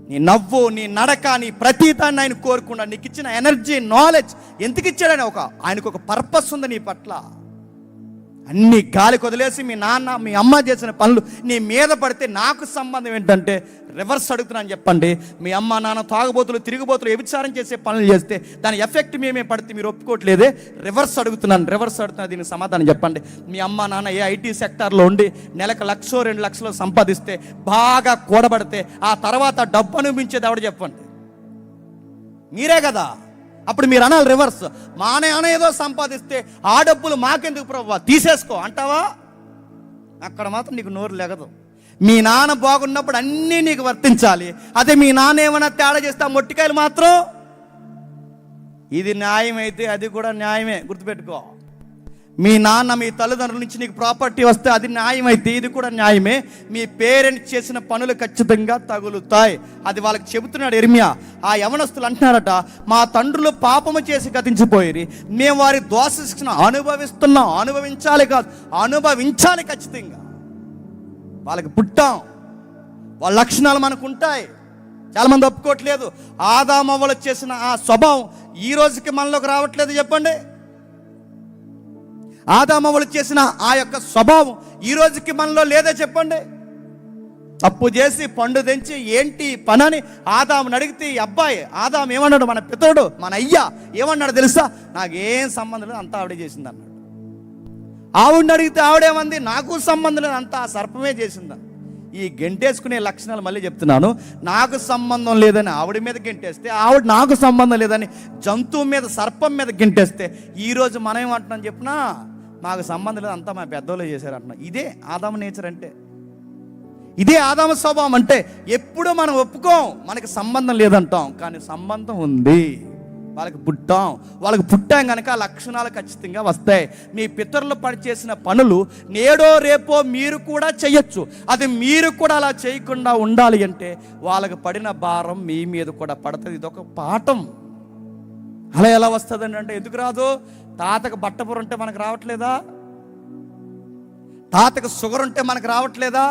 నీ నవ్వు, నీ నడక, నీ ప్రతీదాన్ని ఆయన కోరుకున్నాడు. నీకు ఇచ్చిన ఎనర్జీ, నాలెడ్జ్ ఎందుకు ఇచ్చాడని ఆయనకు ఒక పర్పస్ ఉంది నీ పట్ల. అన్ని గాలికి వదిలేసి మీ నాన్న మీ అమ్మ చేసిన పనులు నీ మీద పడితే నాకు సంబంధం ఏంటంటే, రివర్స్ అడుగుతున్నాను చెప్పండి. మీ అమ్మ నాన్న తాగుబోతులు, తిరుగుబోతులు, వ్యభిచారం చేసే పనులు చేస్తే దాని ఎఫెక్ట్ మేమే పడితే మీరు ఒప్పుకోవట్లేదే? రివర్స్ అడుగుతున్నా. దీనికి సమాధానం చెప్పండి. మీ అమ్మ నాన్న ఏ ఐటీ సెక్టార్లో ఉండి నెలకు 1,00,000 2 లక్షలు సంపాదిస్తే, బాగా కూడబడితే, ఆ తర్వాత డబ్బు అనిపించేది ఎవడు చెప్పండి? మీరే కదా. అప్పుడు మీరు అనాలి రివర్స్, మా నాన్న ఏదో సంపాదిస్తే ఆ డబ్బులు మాకెందుకు ప్రభు, తీసేసుకో అంటావా? అక్కడ మాత్రం నీకు నోరు లెగదు. మీ నాన్న బాగున్నప్పుడు అన్నీ నీకు వర్తించాలి. అదే మీ నాన్న ఏమైనా తేడా చేస్తే ఆ మొట్టికాయలు మాత్రం, ఇది న్యాయం అయితే అది కూడా న్యాయమే, గుర్తుపెట్టుకో. మీ నాన్న మీ తల్లిదండ్రుల నుంచి నీకు ప్రాపర్టీ వస్తే అది న్యాయం అయితే ఇది కూడా న్యాయమే. మీ పేరెంట్స్ చేసిన పనులు ఖచ్చితంగా తగులుతాయి. అది వాళ్ళకి చెబుతున్నాడు ఇర్మియా. ఆ యవనస్తులు అంటున్నారట, మా తండ్రులు పాపము చేసి గతించిపోయి మేము వారి దోష శిక్షణ అనుభవిస్తున్నాం. అనుభవించాలి కాదు, అనుభవించాలి ఖచ్చితంగా. వాళ్ళకి పుట్టాం, వాళ్ళ లక్షణాలు మనకు ఉంటాయి. చాలామంది ఒప్పుకోవట్లేదు. ఆదామవ్వలు చేసిన ఆ స్వభావం ఈ రోజుకి మనలోకి రావట్లేదు చెప్పండి. ఆదామవ్వలు చేసిన ఆ యొక్క స్వభావం ఈ రోజుకి మనలో లేదే చెప్పండి. తప్పు చేసి పండు తెంచి ఏంటి పని అని ఆదాముని అడిగితే, అబ్బాయి ఆదాం ఏమన్నాడు, మన పితరుడు మన అయ్యా ఏమన్నాడు తెలుసా? నాకేం సంబంధం లేదు, అంతా ఆవిడే చేసింది అన్నాడు. ఆవిడని అడిగితే ఆవిడేమంది, నాకు సంబంధం లేదు, అంతా ఆ సర్పమే చేసిందని. ఈ గెంటేసుకునే లక్షణాలు మళ్ళీ చెప్తున్నాను. నాకు సంబంధం లేదని ఆవిడ మీద గెంటేస్తే, ఆవిడ నాకు సంబంధం లేదని జంతువు మీద, సర్పం మీద గెంటేస్తే, ఈరోజు మనం ఏమంటున్నాం చెప్పినా, నాకు సంబంధం లేదు, అంతా మా పెద్దోళ్ళు చేశారు అంటున్నాం. ఇదే ఆదాము నేచర్ అంటే, ఇదే ఆదాము స్వభావం అంటే. ఎప్పుడూ మనం ఒప్పుకోం, మనకి సంబంధం లేదంటాం, కానీ సంబంధం ఉంది. వాళ్ళకి పుట్టాం కనుక ఆ లక్షణాలు ఖచ్చితంగా వస్తాయి. మీ పితరులు చేసిన పనులు నేడో రేపో మీరు కూడా చేయొచ్చు. అది మీరు కూడా అలా చేయకుండా ఉండాలి అంటే వాళ్ళకి పడిన భారం మీ మీద కూడా పడుతుంది. ఇదొక పాఠం. అలా ఎలా వస్తుందండి అంటే ఎందుకు రాదు? తాతకు బట్టపుర ఉంటే మనకు రావట్లేదా? తాతకు షుగర్ ఉంటే మనకు రావట్లేదా?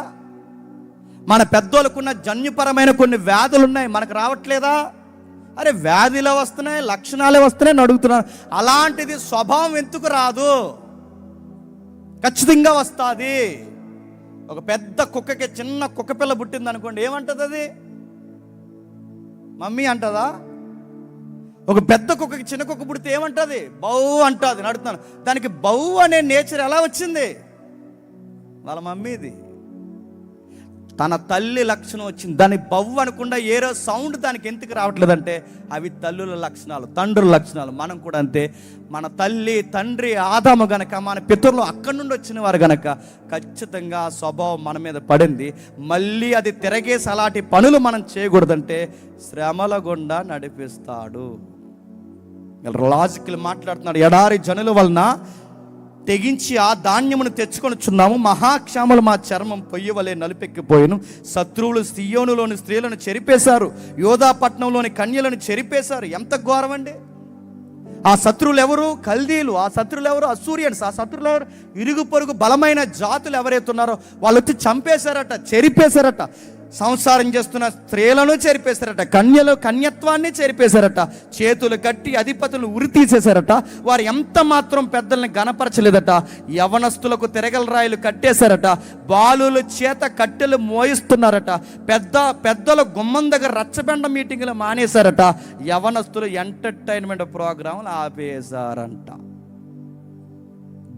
మన పెద్దోళ్ళకున్న జన్యుపరమైన కొన్ని వ్యాధులు ఉన్నాయి, మనకు రావట్లేదా? అరే వ్యాధిలో వస్తున్నాయి, లక్షణాలే వస్తున్నాయి అడుగుతున్నాను. అలాంటిది స్వభావం ఎందుకు రాదు? ఖచ్చితంగా వస్తుంది. ఒక పెద్ద కుక్కకి చిన్న కుక్క పిల్ల పుట్టింది అనుకోండి, ఏమంటుంది అది? మమ్మీ అంటదా? ఒక పెద్ద కుక్కకి చిన్న కుక్క పుడితే ఏమంటుంది? బౌ అంటుంది. నడుతున్నాను. దానికి బౌ అనే నేచర్ ఎలా వచ్చింది? వాళ్ళ మమ్మీది. తన తల్లి లక్షణం వచ్చింది, దాని బవ్వు అనకుండా ఏరో సౌండ్ దానికి ఎందుకు రావట్లేదంటే అవి తల్లుల లక్షణాలు, తండ్రుల లక్షణాలు. మనం కూడా అంతే. మన తల్లి తండ్రి ఆదాము గనక, మన పితరులు అక్కడి నుండి వచ్చిన వారు గనక ఖచ్చితంగా స్వభావం మన మీద పడింది. మళ్ళీ అది తిరగేసి అలాంటి పనులు మనం చేయకూడదంటే శ్రమల గుండా నడిపిస్తాడు. లాజికల్ మాట్లాడుతున్నాడు. ఎడారి జనుల వలన తెగించి ఆ ధాన్యమును తెచ్చుకొనిచున్నాము, మహాక్షాములు మా చర్మం పొయ్యి వలె నలుపెక్కిపోయిను. శత్రువులు సియోనులోని స్త్రీలను చెరిపేశారు, యోధాపట్నంలోని కన్యలను చెరిపేశారు. ఎంత ఘోరం అండి! ఆ శత్రువులు ఎవరు? కల్దీలు. ఆ శత్రువులు ఎవరు? అసూరియన్స్. ఆ శత్రువులు ఎవరు? ఇరుగు పొరుగు బలమైన జాతులు ఎవరైతే ఉన్నారో వాళ్ళు వచ్చి చంపేశారట, చెరిపేశారట. సంసారం చేస్తున్న స్త్రీలను చెరిపేశారట, కన్యత్వాన్ని చెరిపేశారట, చేతులు కట్టి అధిపతులను ఉరి తీసేశారట. వారు ఎంత మాత్రం పెద్దల్ని గణపరచలేదట. యవనస్తులకు తిరగల రాయిలు కట్టేశారట, బాలుల చేత కట్టెలు మోయిస్తున్నారట, పెద్దల గుమ్మం దగ్గర రచ్చబండ మీటింగ్లు మానేశారట, యవనస్తులు ఎంటర్టైన్మెంట్ ప్రోగ్రాంలు ఆపేశారంట.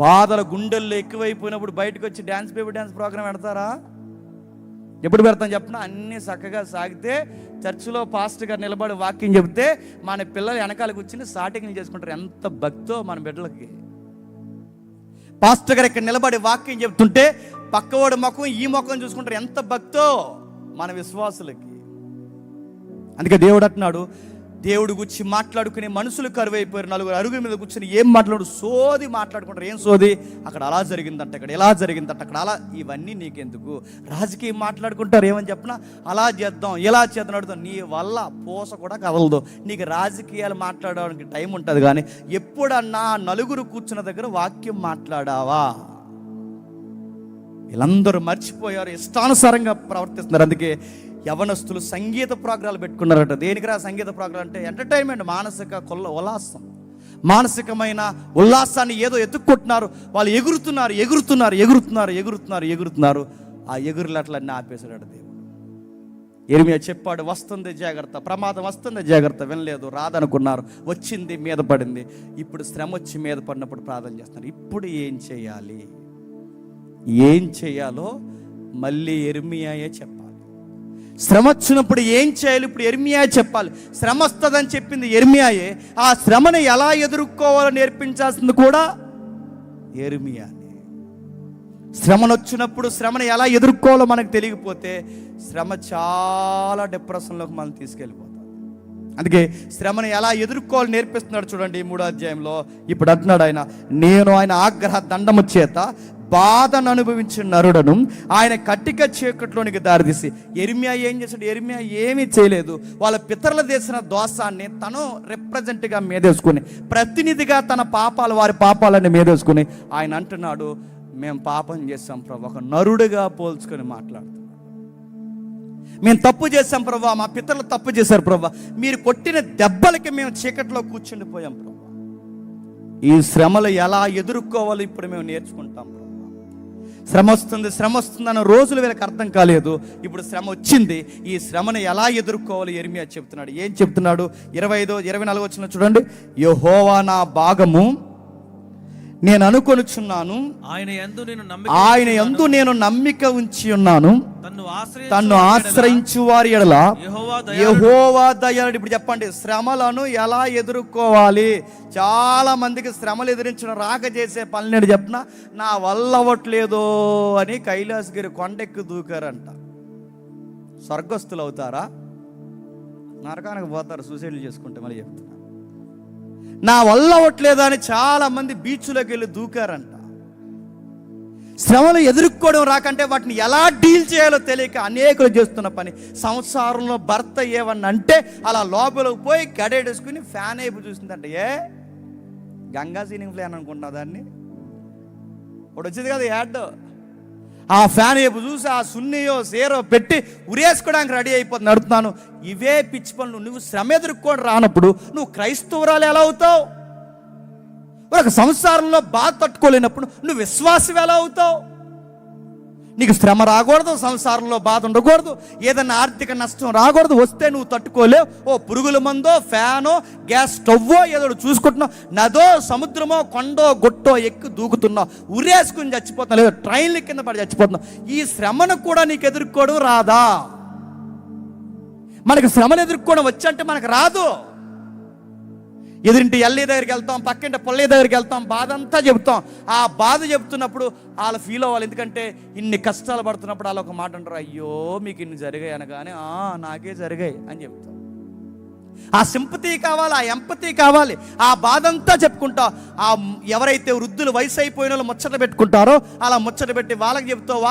బాధల గుండెల్లో ఎక్కువైపోయినప్పుడు బయటకు వచ్చి డ్యాన్స్ ప్రోగ్రాం పెడతారా? ఎప్పుడు పెడతాం చెప్పిన? అన్నీ చక్కగా సాగితే చర్చిలో పాస్టర్ గారు నిలబడి వాక్యం చెబితే మన పిల్లలు వెనకాల కూర్చుని సాటింగ్లు చేసుకుంటారు. ఎంత భక్తో మన బిడ్డలకి. పాస్టర్ గారు ఇక్కడ నిలబడి వాక్యం చెబుతుంటే పక్కవాడి ముఖం ఈ ముఖం చూసుకుంటారు. ఎంత భక్తో మన విశ్వాసులకి. అందుకే దేవుడు అంటున్నాడు, దేవుడు గురించి మాట్లాడుకునే మనుషులు కరువైపోయారు. నలుగురు అరుగు మీద కూర్చొని ఏం మాట్లాడు? సోది మాట్లాడుకుంటారు. ఏం సోది? అక్కడ అలా జరిగిందంట, ఇక్కడ ఎలా జరిగిందంట, అక్కడ అలా. ఇవన్నీ నీకెందుకు? రాజకీయం మాట్లాడుకుంటారు. ఏమని చెప్పినా అలా చేద్దాం, ఎలా చేద్దాం అడుగుతాం. నీ వల్ల పూస కూడా కదలదు. నీకు రాజకీయాలు మాట్లాడడానికి టైం ఉంటుంది, కానీ ఎప్పుడన్నా నలుగురు కూర్చున్న దగ్గర వాక్యం మాట్లాడావా? వీళ్ళందరూ మర్చిపోయారు, ఇష్టానుసారంగా ప్రవర్తిస్తున్నారు. అందుకే యవనస్తులు సంగీత ప్రోగ్రాలు పెట్టుకున్నారట. దేనికిరా సంగీత ప్రోగ్రాం అంటే? ఎంటర్టైన్మెంట్, మానసిక ఉల్లాసం, మానసికమైన ఉల్లాసాన్ని ఏదో ఎత్తుక్కుంటున్నారు. వాళ్ళు ఎగురుతున్నారు. ఆ ఎగురులట్లన్నీ ఆపేశాడు దేవుడు. ఇర్మియా చెప్పాడు, వస్తుంది జాగ్రత్త, ప్రమాదం వస్తుంది జాగ్రత్త. వినలేదు, రాదనుకున్నారు, వచ్చింది, మీద పడింది. ఇప్పుడు శ్రమ వచ్చి మీద పడినప్పుడు ప్రార్థన చేస్తున్నారు. ఇప్పుడు ఏం చేయాలో మళ్ళీ ఇర్మియాయే చెప్పాలి. శ్రమ వచ్చినప్పుడు ఏం చేయాలి ఇప్పుడు ఇర్మియా చెప్పాలి. శ్రమ వస్తుందని చెప్పింది ఇర్మియాయే. ఆ శ్రమను ఎలా ఎదుర్కోవాలో నేర్పించాల్సింది కూడా ఇర్మియానే. శ్రమను వచ్చినప్పుడు శ్రమను ఎలా ఎదుర్కోవాలో మనకు తెలియకపోతే శ్రమ చాలా డిప్రెషన్లోకి మనం తీసుకెళ్ళిపోతాం. అందుకే శ్రమను ఎలా ఎదుర్కోవాలో నేర్పిస్తున్నాడు. చూడండి 3వ అధ్యాయంలో ఇప్పుడు అంటున్నాడు ఆయన, నేను ఆయన ఆగ్రహ దండము చేత బాధను అనుభవించిన నరుడను ఆయన కట్టిక చీకట్లోనికి దారితీసి. ఇర్మియా ఏం చేశాడు? ఇర్మియా ఏమీ చేయలేదు. వాళ్ళ పితరుల చేసిన దోషాన్ని తను రిప్రజెంట్గా మీదేసుకుని, ప్రతినిధిగా తన వారి పాపాలని మీదేసుకుని ఆయన అంటున్నాడు, మేము పాపం చేశాం ప్రభు. ఒక నరుడుగా పోల్చుకొని మాట్లాడుతున్నాడు. మేము తప్పు చేశాం ప్రభు, మా పితరులు తప్పు చేశారు ప్రభు, మీరు కొట్టిన దెబ్బలకి మేము చీకట్లో కూర్చుండిపోయాం ప్రభు. ఈ శ్రమలు ఎలా ఎదుర్కోవాలో ఇప్పుడు మేము నేర్చుకుంటాం ప్రభు. శ్రమ వస్తుంది అన్న రోజులు వీళ్ళకి అర్థం కాలేదు. ఇప్పుడు శ్రమ వచ్చింది. ఈ శ్రమను ఎలా ఎదుర్కోవాలి ఇర్మియా చెప్తున్నాడు. ఏం చెప్తున్నాడు? 25-24 వచనం చూడండి. యెహోవా నా భాగము, నేను అనుకొనుచున్నాను, ఆయన యందు నేను నమ్మిక ఉంచి ఉన్నాను, తన్ను ఆశ్రయించు వారి ఎడల యెహోవా దయ. ఇప్పుడు చెప్పండి, శ్రమలను ఎలా ఎదుర్కోవాలి? చాలా మందికి శ్రమలు ఎదిరించడం రాక చేసే పనులు చెప్పిన, నా వల్ల అవ్వట్లేదో అని కైలాసగిరి కొండెక్కి దూకారంట. స్వర్గస్థులు అవుతారా? నరకానికి పోతారు సూసైడ్లు చేసుకుంటే. మళ్ళీ చెప్తున్నా, నా వల్ల అవ్వట్లేదా అని చాలా మంది బీచ్లోకి వెళ్ళి దూకారంట. శ్రమలు ఎదుర్కోవడం రాకంటే వాటిని ఎలా డీల్ చేయాలో తెలియక అనేకులు చేస్తున్న పని, సంసారంలో భర్త ఏమన్నా అంటే అలా లోపలికి పోయి గడేడేసుకుని ఫ్యాన్ అయిపోయి చూసిందంటే, ఏ గంగా సీలింగ్ ఫ్యాన్ అనుకుంటున్నా దాన్ని, ఒకటి వచ్చింది కదా యాడ్, ఆ ఫ్యాన్ వైపు చూసి ఆ సున్నీయో సేరో పెట్టి ఉరేసుకోవడానికి రెడీ అయిపోతుంది. నడుపుతున్నాను. ఇవే పిచ్చి పనులు. నువ్వు శ్రమ ఎదుర్కొని రానప్పుడు నువ్వు క్రైస్తవురాలు ఎలా అవుతావు? ఒక సంసారంలో బాధ తట్టుకోలేనప్పుడు నువ్వు విశ్వాసం ఎలా అవుతావు? నీకు శ్రమ రాకూడదు, సంసారంలో బాధ ఉండకూడదు, ఏదైనా ఆర్థిక నష్టం రాకూడదు. వస్తే నువ్వు తట్టుకోలేవు. ఓ పురుగుల మందో, ఫ్యానో, గ్యాస్ స్టవ్వో ఏదో చూసుకుంటున్నావు, నదో సముద్రమో కొండో గుట్టో ఎక్కి దూకుతున్నావు, ఉరేసుకుని చచ్చిపోతున్నావు, లేదా ట్రైన్ల కింద పడి చచ్చిపోతున్నావు. ఈ శ్రమను కూడా నీకు ఎదుర్కోవడం రాదా? మనకి శ్రమను ఎదుర్కోవడం వచ్చంటే మనకు రాదు. ఎదురింటి ఎల్లి దగ్గరికి వెళ్తాం, పక్కింటి పొల్లి దగ్గరికి వెళ్తాం, బాధ అంతా చెబుతాం. ఆ బాధ చెబుతున్నప్పుడు వాళ్ళు ఫీల్ అవ్వాలి. ఎందుకంటే ఇన్ని కష్టాలు పడుతున్నప్పుడు వాళ్ళు ఒక మాట అంటారు, అయ్యో మీకు ఇన్ని జరిగాయి అనగానే నాకే జరిగాయి అని చెప్తాం. ఆ సింపతి కావాలి, ఆ ఎంపతి కావాలి. ఆ బాధ అంతా చెప్పుకుంటా. ఆ ఎవరైతే వృద్ధులు వయసు అయిపోయిన వాళ్ళు ముచ్చట పెట్టుకుంటారో అలా ముచ్చట పెట్టి వాళ్ళకి చెప్తావు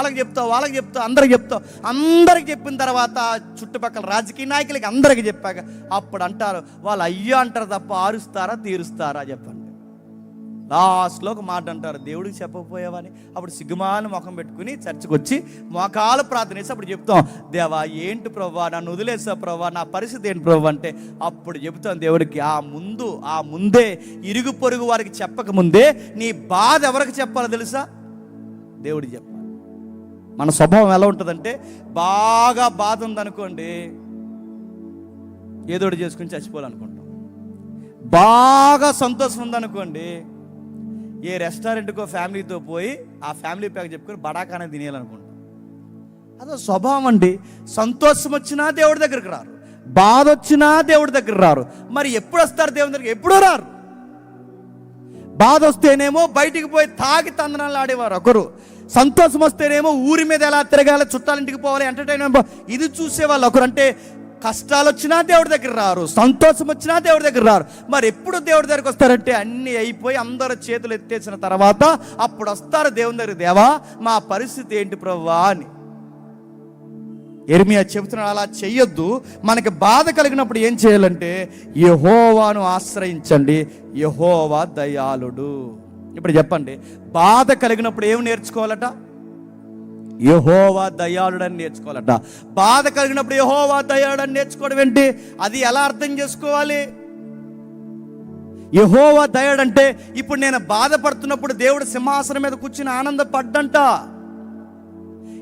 అందరికి చెప్పిన తర్వాత చుట్టుపక్కల రాజకీయ నాయకులకి అందరికి చెప్పాక అప్పుడు అంటారు, వాళ్ళు అయ్యో అంటారు తప్ప ఆరుస్తారా తీరుస్తారా చెప్పండి. లాస్ట్లో ఒక మాట అంటారు, దేవుడికి చెప్పకపోయావని. అప్పుడు సిగ్గుమాని ముఖం పెట్టుకుని చర్చకు వచ్చి మోకాలు ప్రార్థన చేసి అప్పుడు చెప్తాం, దేవా ఏంటి ప్రభువా నన్ను వదిలేసా ప్రభువా, నా పరిస్థితి ఏంటి ప్రభు అంటే అప్పుడు చెబుతాం దేవుడికి. ఆ ముందే ఇరుగు పొరుగు వారికి చెప్పకముందే నీ బాధ ఎవరికి చెప్పాలో తెలుసా? దేవుడికి చెప్పాలి. మన స్వభావం ఎలా ఉంటుందంటే, బాగా బాధ ఉందనుకోండి ఏదోటి చేసుకుని చచ్చిపోవాలనుకుంటాం. బాగా సంతోషం ఉందనుకోండి ఏ రెస్టారెంట్కో ఫ్యామిలీతో పోయి ఆ ఫ్యామిలీ ప్యాక్ చెప్పుకొని బడాకానే తినేయాలనుకుంటాం. అదో స్వభావం అండి. సంతోషం వచ్చినా దేవుడి దగ్గరికి రారు, బాధ వచ్చినా దేవుడి దగ్గర రారు. మరి ఎప్పుడు వస్తారు దేవుడి దగ్గరికి? ఎప్పుడూ రారు. బాధ వస్తేనేమో బయటికి పోయి తాగి తందనాలు ఆడేవారు ఒకరు, సంతోషం వస్తేనేమో ఊరి మీద ఎలా తిరగాలి, చుట్టాలింటికి పోవాలి, ఎంటర్టైన్మెంట్ ఇది చూసేవాళ్ళు ఒకరు. అంటే కష్టాలు వచ్చినా దేవుడి దగ్గర రారు, సంతోషం వచ్చినా దేవుడి దగ్గర రారు. మరి ఎప్పుడు దేవుడి దగ్గరికి వస్తారంటే అన్నీ అయిపోయి అందరూ చేతులు ఎత్తేసిన తర్వాత అప్పుడు వస్తారు దేవుని దగ్గర. దేవా మా పరిస్థితి ఏంటి ప్రభువా అని. యెరెమీయా చెబుతున్నాడు, అలా చెయ్యొద్దు. మనకి బాధ కలిగినప్పుడు ఏం చేయాలంటే యెహోవాను ఆశ్రయించండి, యెహోవా దయాళుడు. ఇప్పుడు చెప్పండి, బాధ కలిగినప్పుడు ఏం నేర్చుకోవాలట? యెహోవా దయాళుడని నేర్చుకోవాలట. బాధ కలిగినప్పుడు యెహోవా దయాళుడని నేర్చుకోవడం ఏంటి? అది ఎలా అర్థం చేసుకోవాలి? యెహోవా దయాళుడంటే ఇప్పుడు నేను బాధపడుతున్నప్పుడు దేవుడు సింహాసనం మీద కూర్చుని ఆనందపడ్డంట.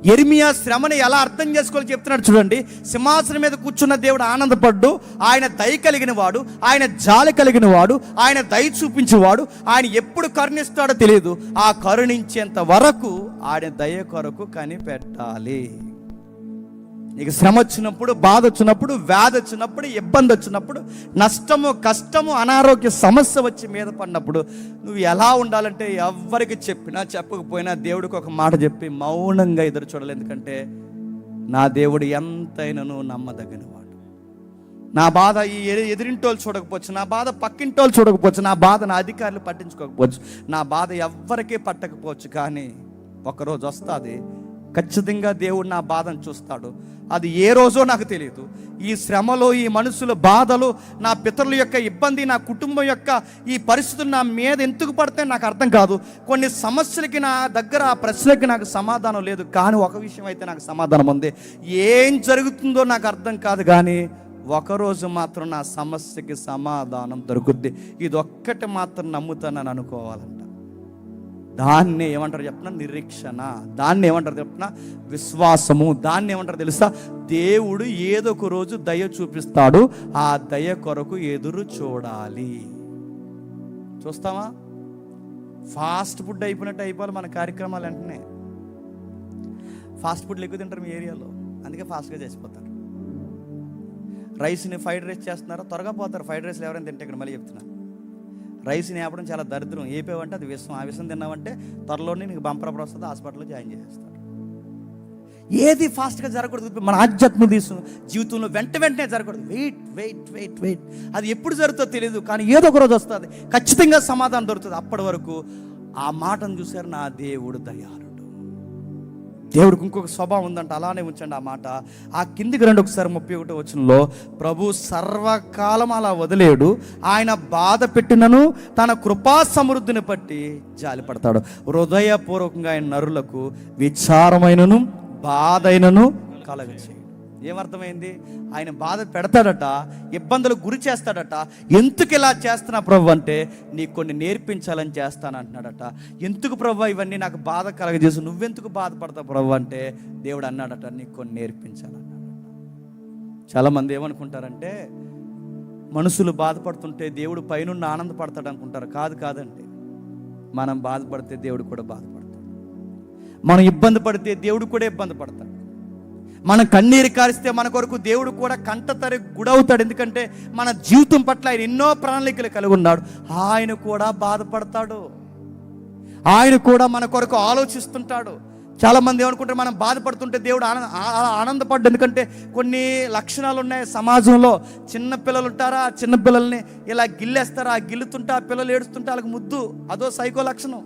యెరెమీయా శ్రమని ఎలా అర్థం చేసుకోవాలో చెప్తున్నాడు చూడండి. సింహాసనం మీద కూర్చున్న దేవుడు ఆనందపడ్డు, ఆయన దయ కలిగిన వాడు, ఆయన జాలి కలిగిన వాడు, ఆయన దయ చూపించేవాడు. ఆయన ఎప్పుడు కరుణిస్తాడో తెలియదు, ఆ కరుణించేంత వరకు ఆయన దయ కొరకు కనిపెట్టాలి. నీకు శ్రమ వచ్చినప్పుడు, బాధ వచ్చినప్పుడు, వ్యాధి వచ్చినప్పుడు, ఇబ్బంది వచ్చినప్పుడు, నష్టము, కష్టము, అనారోగ్య సమస్య వచ్చి మీద పడినప్పుడు నువ్వు ఎలా ఉండాలంటే ఎవరికి చెప్పినా చెప్పకపోయినా దేవుడికి ఒక మాట చెప్పి మౌనంగా ఎదురు చూడాలి. ఎందుకంటే నా దేవుడు ఎంతైనాను నమ్మదగినవాడు. నా బాధ ఈ ఎదురింటోళ్ళు చూడకపోవచ్చు, నా బాధ పక్కింటోళ్ళు చూడకపోవచ్చు, నా బాధ నా అధికారులు పట్టించుకోకపోవచ్చు, నా బాధ ఎవ్వరికీ పట్టకపోవచ్చు. కానీ ఒకరోజు వస్తుంది, ఖచ్చితంగా దేవుడు నా బాధను చూస్తాడు. అది ఏ రోజో నాకు తెలియదు. ఈ శ్రమలు, ఈ మనుషుల బాధలు, నా పితరుల యొక్క ఇబ్బంది, నా కుటుంబం యొక్క ఈ పరిస్థితులు నా మీద ఎందుకు పడితే నాకు అర్థం కాదు. కొన్ని సమస్యలకి నా దగ్గర ఆ ప్రశ్నలకి నాకు సమాధానం లేదు. కానీ ఒక విషయం అయితే నాకు సమాధానం ఉంది. ఏం జరుగుతుందో నాకు అర్థం కాదు, కానీ ఒకరోజు మాత్రం నా సమస్యకి సమాధానం దొరుకుద్ది. ఇది ఒక్కటి మాత్రం నమ్ముతానని అనుకోవాలంట. దాన్ని ఏమంటారు చెప్పిన? నిరీక్షణ. దాన్ని ఏమంటారు చెప్పిన? విశ్వాసము. దాన్ని ఏమంటారు తెలుసా? దేవుడు ఏదో ఒక రోజు దయ చూపిస్తాడు, ఆ దయ కొరకు ఎదురు చూడాలి. చూస్తామా? ఫాస్ట్ ఫుడ్ అయిపోయినట్టు అయిపోవాలి మన కార్యక్రమాలు. వెంటనే ఫాస్ట్ ఫుడ్లు ఎక్కువ తింటారు మీ ఏరియాలో, అందుకే ఫాస్ట్గా చేసిపోతారు. రైస్ని ఫ్రైడ్ రైస్ చేస్తున్నారు, త్వరగా పోతారు. ఫ్రైడ్ రైస్లు ఎవరైనా తింటే ఇక్కడ మళ్ళీ చెప్తున్నారు, రైస్ని వేపడం చాలా దరిద్రం. ఏపేవంటే అది విషం. ఆ విషం తిన్నామంటే త్వరలోనే నీకు బంపర్ వస్తుంది, హాస్పిటల్లో జాయిన్ చేసేస్తాడు. ఏది ఫాస్ట్గా జరగకూడదు. మన ఆధ్యాత్మిక జీవితంలో వెంటనే జరగకూడదు. వెయిట్. అది ఎప్పుడు జరుగుతుందో తెలియదు, కానీ ఏదో ఒక రోజు వస్తుంది, ఖచ్చితంగా సమాధానం దొరుకుతుంది. అప్పటి వరకు ఆ మాటను చూశారు, నా దేవుడు దయాళుడు. దేవుడికి ఇంకొక స్వభావం ఉందంట, అలానే ఉంచండి ఆ మాట. ఆ కిందికి రండి ఒకసారి 31వ వచనంలో. ప్రభు సర్వకాలం అలా వదిలేడు, ఆయన బాధ పెట్టినను తన కృపా సమృద్ధిని బట్టి జాలి పడతాడు. హృదయపూర్వకంగా ఆయన నరులకు విచారమైనను బాధ అయినను కలగచేయడు. ఏమర్థమైంది? ఆయన బాధ పెడతాడట, ఇబ్బందులకు గురి చేస్తాడట. ఎందుకు ఇలా చేస్తున్నా ప్రభు అంటే, నీకు కొన్ని నేర్పించాలని చేస్తాను అంటున్నాడట. ఎందుకు ప్రభు ఇవన్నీ నాకు బాధ కలగజేసి, నువ్వెందుకు బాధపడతావు ప్రభు అంటే, దేవుడు అన్నాడట, నీకు కొన్ని నేర్పించాలన్నాడట. చాలామంది ఏమనుకుంటారంటే, మనుషులు బాధపడుతుంటే దేవుడు పైనుండి ఆనందపడతాడు అనుకుంటారు. కాదండి. మనం బాధపడితే దేవుడు కూడా బాధపడతాడు. మనం ఇబ్బంది పడితే దేవుడు కూడా ఇబ్బంది పడతాడు. మనం కన్నీరు కారిస్తే మన కొరకు దేవుడు కూడా కంటతరి గుడవుతాడు. ఎందుకంటే మన జీవితం పట్ల ఆయన ఎన్నో ప్రణాళికలు కలిగి ఉన్నాడు. ఆయన కూడా బాధపడతాడు, ఆయన కూడా మన కొరకు ఆలోచిస్తుంటాడు. చాలామంది ఏమనుకుంటారు, మనం బాధపడుతుంటే దేవుడు ఆనందపడ్డు. ఎందుకంటే కొన్ని లక్షణాలు ఉన్నాయి సమాజంలో. చిన్న పిల్లలు ఉంటారా, ఆ చిన్న పిల్లల్ని ఇలా గిల్లేస్తారా, ఆ గిల్లుతుంటే ఆ పిల్లలు ఏడుస్తుంటే వాళ్ళకి ముద్దు, అదో సైకో లక్షణం.